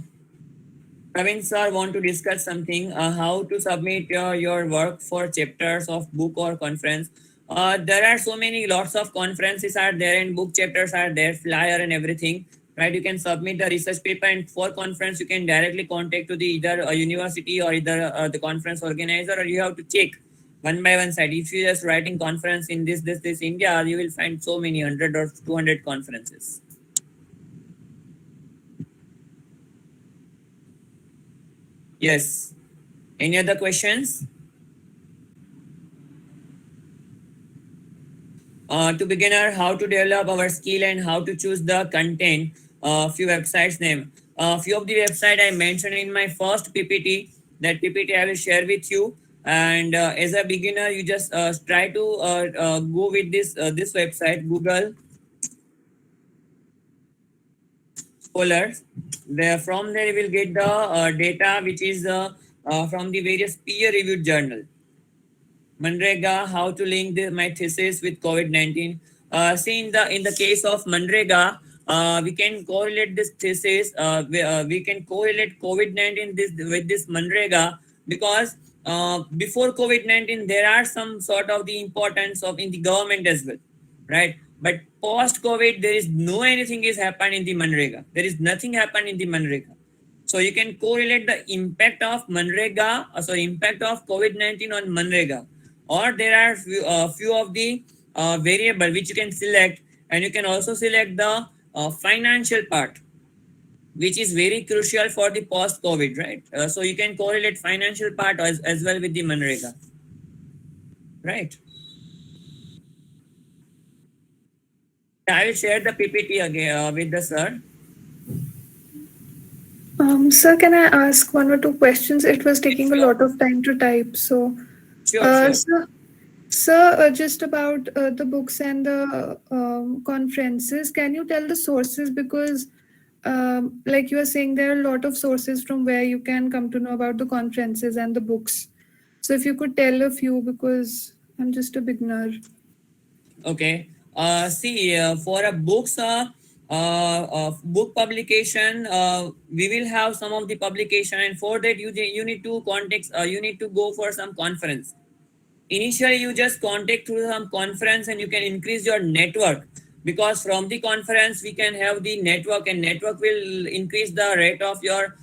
[SPEAKER 2] Praveen sir want to discuss something. How to submit your work for chapters of book or conference. There are so many, lots of conferences are there, and book chapters are there, flyer and everything. Right, you can submit the research paper, and for conference you can directly contact to the either a university or either the conference organizer, or you have to check one by one side. If you just writing conference in this India, you will find so many 100 or 200 conferences. Yes. Any other questions? To beginner, how to develop our skill and how to choose the content. Few websites name. Few of the website I mentioned in my first PPT. That PPT I will share with you. And as a beginner, you just try to go with this website, Google Scholars. From there, you will get the data which is from the various peer-reviewed journal. Manrega, how to link my thesis with COVID-19. See, in the case of Manrega, we can correlate this thesis. We can correlate COVID-19 with this Manrega, because before COVID-19 there are some sort of the importance of in the government as well, right? But post COVID there is no anything is happened in the Manrega. There is nothing happened in the Manrega. So you can correlate the impact of Manrega, impact of COVID-19 on Manrega, or there are few of the variable which you can select, and you can also select the financial part, which is very crucial for the post-COVID, right? So you can correlate financial part as well with the Manrega, right? I will share the PPT again with the sir.
[SPEAKER 4] Sir, can I ask one or two questions? It was taking a lot of time to type. So,
[SPEAKER 2] Sure, sure.
[SPEAKER 4] sir, just about the books and the conferences, can you tell the sources? Because, like you are saying, there are a lot of sources from where you can come to know about the conferences and the books. So, if you could tell a few, because I'm just a beginner.
[SPEAKER 2] Okay. See, for a book publication, we will have some of the publication, and for that you need to contact. You need to go for some conference. Initially, you just contact through some conference, and you can increase your network, because from the conference we can have the network, and network will increase the rate of your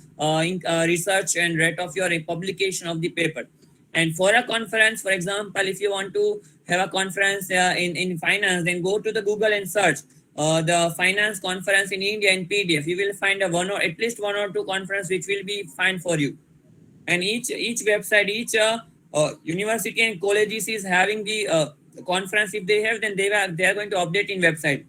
[SPEAKER 2] research and rate of your publication of the paper. And for a conference, for example, if you want to have a conference in finance, then go to the Google and search the finance conference in India in PDF. You will find at least one or two conference which will be fine for you. And each website, each university and colleges is having the conference. If they have, then they are going to update in website,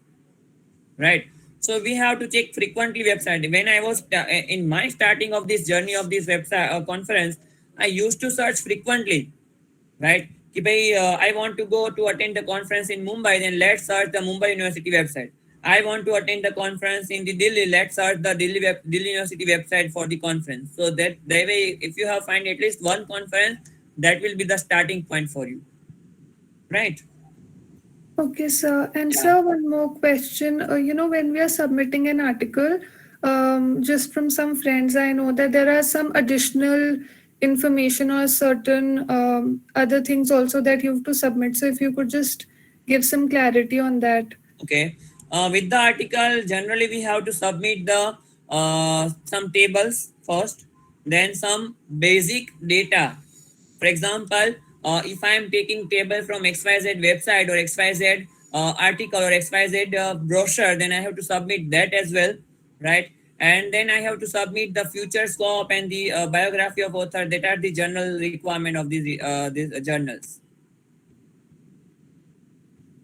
[SPEAKER 2] right? So we have to check frequently website. When I was in my starting of this journey of this website conference, I used to search frequently, right? I want to go to attend the conference in Mumbai, then let's search the Mumbai University website. I want to attend the conference in the Delhi, let's search the Delhi University website for the conference. So that way, if you have find at least one conference, that will be the starting point for you, right?
[SPEAKER 4] Okay, sir. And sir, one more question. When we are submitting an article, just from some friends, I know that there are some additional information or certain other things also that you have to submit. So if you could just give some clarity on that.
[SPEAKER 2] Okay. With the article, generally we have to submit the some tables first, then some basic data. For example, if I am taking table from XYZ website or XYZ article or XYZ brochure, then I have to submit that as well, right? And then I have to submit the future scope and the biography of author. That are the general requirement of these journals.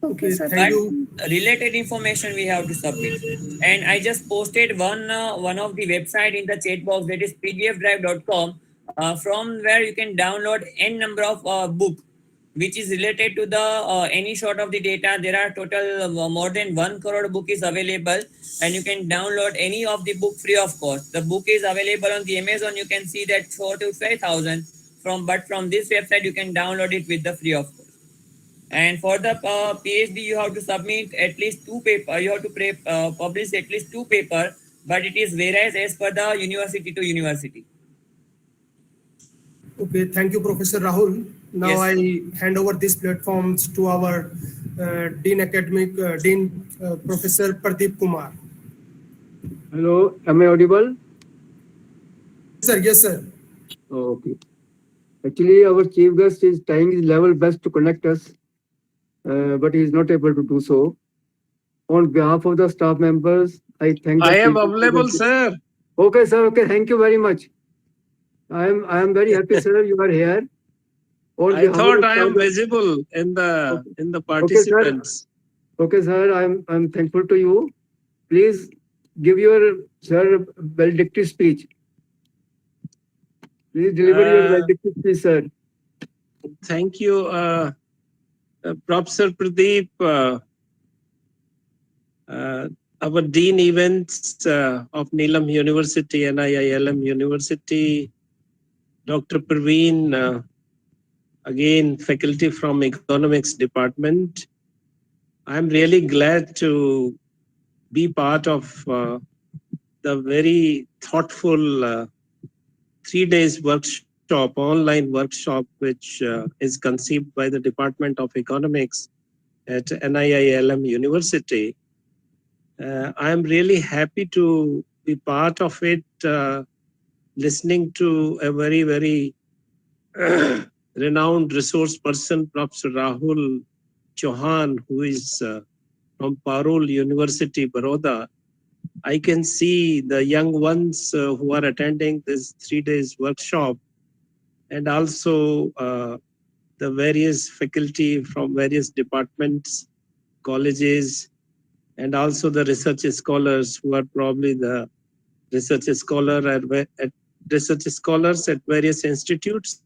[SPEAKER 4] Okay, sir.
[SPEAKER 1] thank you.
[SPEAKER 2] Related information we have to submit. And I just posted one of the website in the chat box, that is pdfdrive.com, from where you can download n number of book which is related to the any sort of the data. There are total more than 1 crore book is available, and you can download any of the book free of cost. The book is available on the Amazon. You can see that 4 to 5,000 but from this website you can download it with the free of cost. And for the PhD, you have to submit at least 2 paper. You have to publish at least 2 paper, but it is varies as per the university to university.
[SPEAKER 1] Okay, thank you, Professor Rahul. Now
[SPEAKER 2] Yes.
[SPEAKER 1] I hand over these platforms to our Dean Academic, Dean Professor Pradeep Kumar.
[SPEAKER 3] Hello, am I audible?
[SPEAKER 1] Sir, yes, sir.
[SPEAKER 3] Okay. Actually, our chief guest is trying his level best to connect us, but he is not able to do so. On behalf of the staff members, I thank.
[SPEAKER 5] I am available, sir.
[SPEAKER 3] Okay, sir. Okay, thank you very much. I am very happy, sir. You are here.
[SPEAKER 5] I thought I am visible in the participants.
[SPEAKER 3] Okay, sir. I'm thankful to you. Please give your valedictory speech. Please deliver your valedictory speech, sir.
[SPEAKER 5] Thank you, Professor Pradeep, our Dean Events of NIILM University, NIILM University, Dr. Praveen, again, faculty from Economics Department. I'm really glad to be part of the very thoughtful 3 days workshop, online workshop, which is conceived by the Department of Economics at NIILM University. I am really happy to be part of it, listening to a very, very renowned resource person, Professor Rahul Chauhan, who is from Parul University, Baroda. I can see the young ones who are attending this 3 days workshop, and also the various faculty from various departments, colleges, and also the research scholars who are probably the research scholars at various institutes.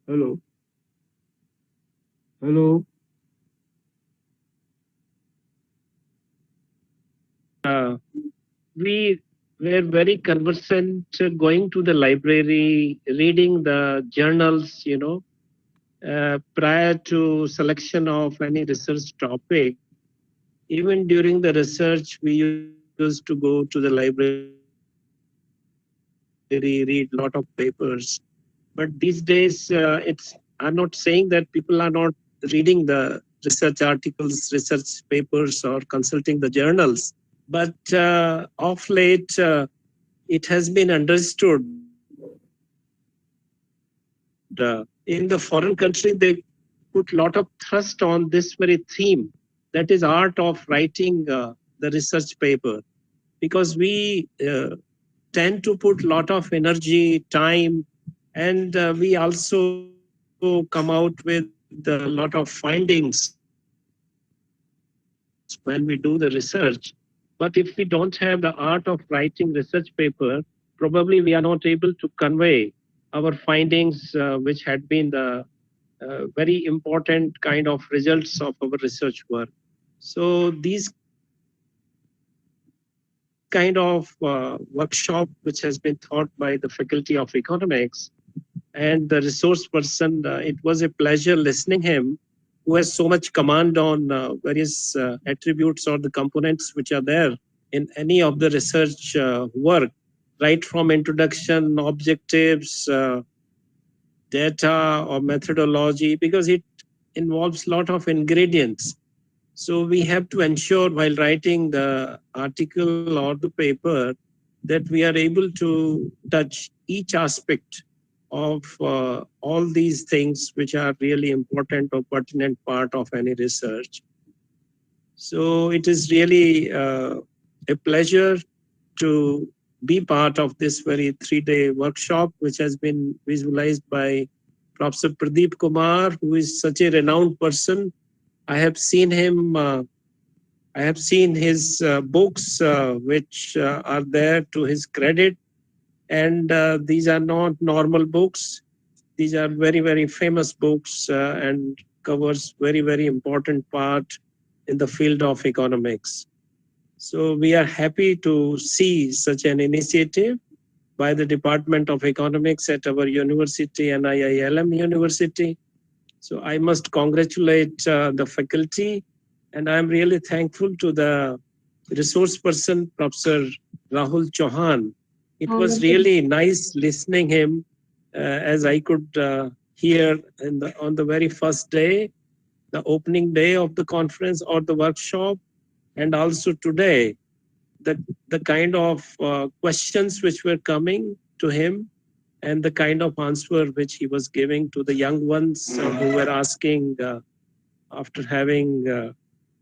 [SPEAKER 3] Hello. Hello.
[SPEAKER 5] We were very conversant going to the library, reading the journals, prior to selection of any research topic. Even during the research, we used to go to the library, read lot of papers. But these days, I'm not saying that people are not reading the research articles, research papers, or consulting the journals. But of late, it has been understood in the foreign country, they put a lot of thrust on this very theme, that is art of writing the research paper, because we tend to put a lot of energy, time, and we also come out with a lot of findings when we do the research. But if we don't have the art of writing research paper, probably we are not able to convey our findings, which had been the very important kind of results of our research work. So these kind of workshop, which has been taught by the Faculty of Economics and the resource person, it was a pleasure listening him, who has so much command on various attributes or the components which are there in any of the research work, right from introduction, objectives, data or methodology, because it involves a lot of ingredients. So we have to ensure while writing the article or the paper that we are able to touch each aspect of all these things which are really important or pertinent part of any research. So it is really a pleasure to be part of this very 3-day workshop, which has been visualized by Professor Pradeep Kumar, who is such a renowned person. I have seen him, I have seen his books, which are there to his credit. And these are not normal books. These are very, very famous books and covers very, very important part in the field of economics. So we are happy to see such an initiative by the Department of Economics at our university, NIILM University. So I must congratulate the faculty, and I'm really thankful to the resource person, Professor Rahul Chauhan. It was really nice listening him, as I could hear on the very first day, the opening day of the conference or the workshop, and also today, the kind of questions which were coming to him and the kind of answer which he was giving to the young ones who were asking after having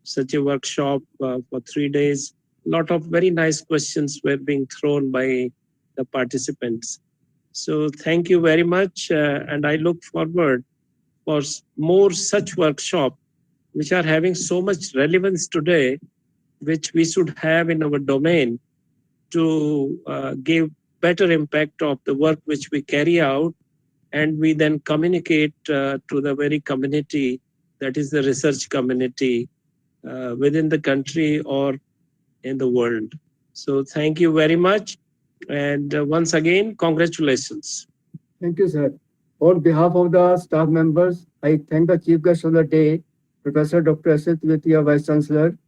[SPEAKER 5] such a workshop for 3 days. A lot of very nice questions were being thrown by the participants. So thank you very much, and I look forward for more such workshops which are having so much relevance today, which we should have in our domain to give better impact of the work which we carry out, and we then communicate to the very community, that is the research community within the country or in the world. So thank you very much, and once again, congratulations.
[SPEAKER 3] Thank you, sir. On behalf of the staff members, I thank the chief guest of the day, Professor Dr. S.S Teotia, Vice Chancellor,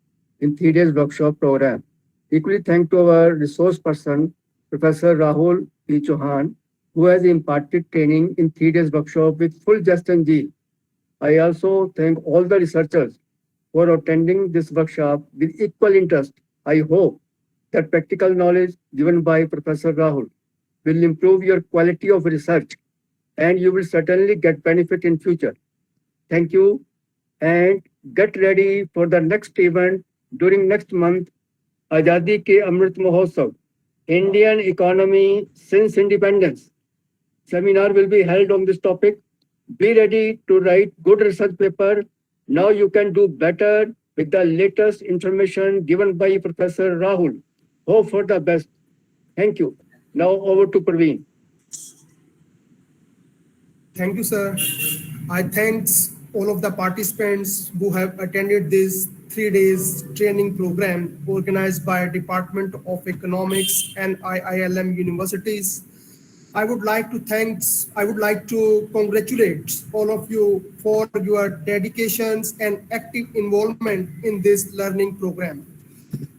[SPEAKER 3] in 3 days workshop program. Equally thank to our resource person, Professor Rahul B. Chauhan, who has imparted training in 3 days workshop with full zest and zeal. I also thank all the researchers for attending this workshop with equal interest. I hope that practical knowledge given by Professor Rahul will improve your quality of research, and you will certainly get benefit in future. Thank you, and get ready for the next event during next month, Azadi Ke Amrit Mahotsav, Indian Economy Since Independence. Seminar will be held on this topic. Be ready to write good research paper Now you can do better with the latest information given by Professor Rahul. Hope for the best. Thank you. Now over to Praveen.
[SPEAKER 1] Thank you, sir. I thanks all of the participants who have attended this 3 days training program organized by Department of Economics and NIILM Universities. I would like to congratulate all of you for your dedications and active involvement in this learning program.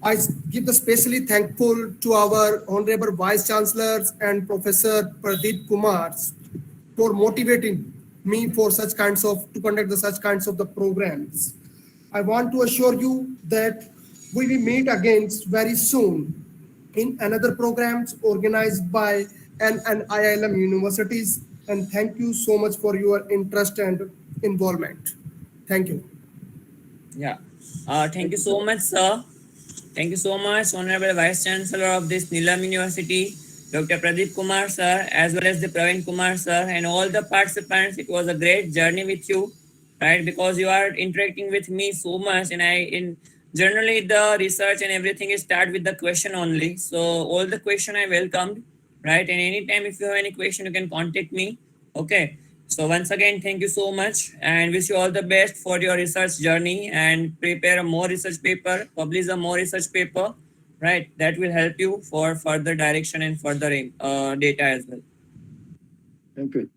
[SPEAKER 1] I give the specially thankful to our Honorable Vice Chancellors and Professor Pradeep Kumar for motivating me for to conduct such kinds of the programs. I want to assure you that we will meet again very soon in another programs organized by NIILM universities. And thank you so much for your interest and involvement. Thank you.
[SPEAKER 2] Yeah. Thank you so much, sir. Thank you so much, Honorable Vice Chancellor of this NIILM University, Dr. Pradeep Kumar, sir, as well as the Praveen Kumar, sir, and all the participants. It was a great journey with you, right? Because you are interacting with me so much, and generally the research and everything is start with the question only. So all the question I welcomed, right? And anytime if you have any question, you can contact me. Okay. So once again, thank you so much and wish you all the best for your research journey and prepare a more research paper, publish a more research paper, right? That will help you for further direction and further data as well.
[SPEAKER 3] Thank you.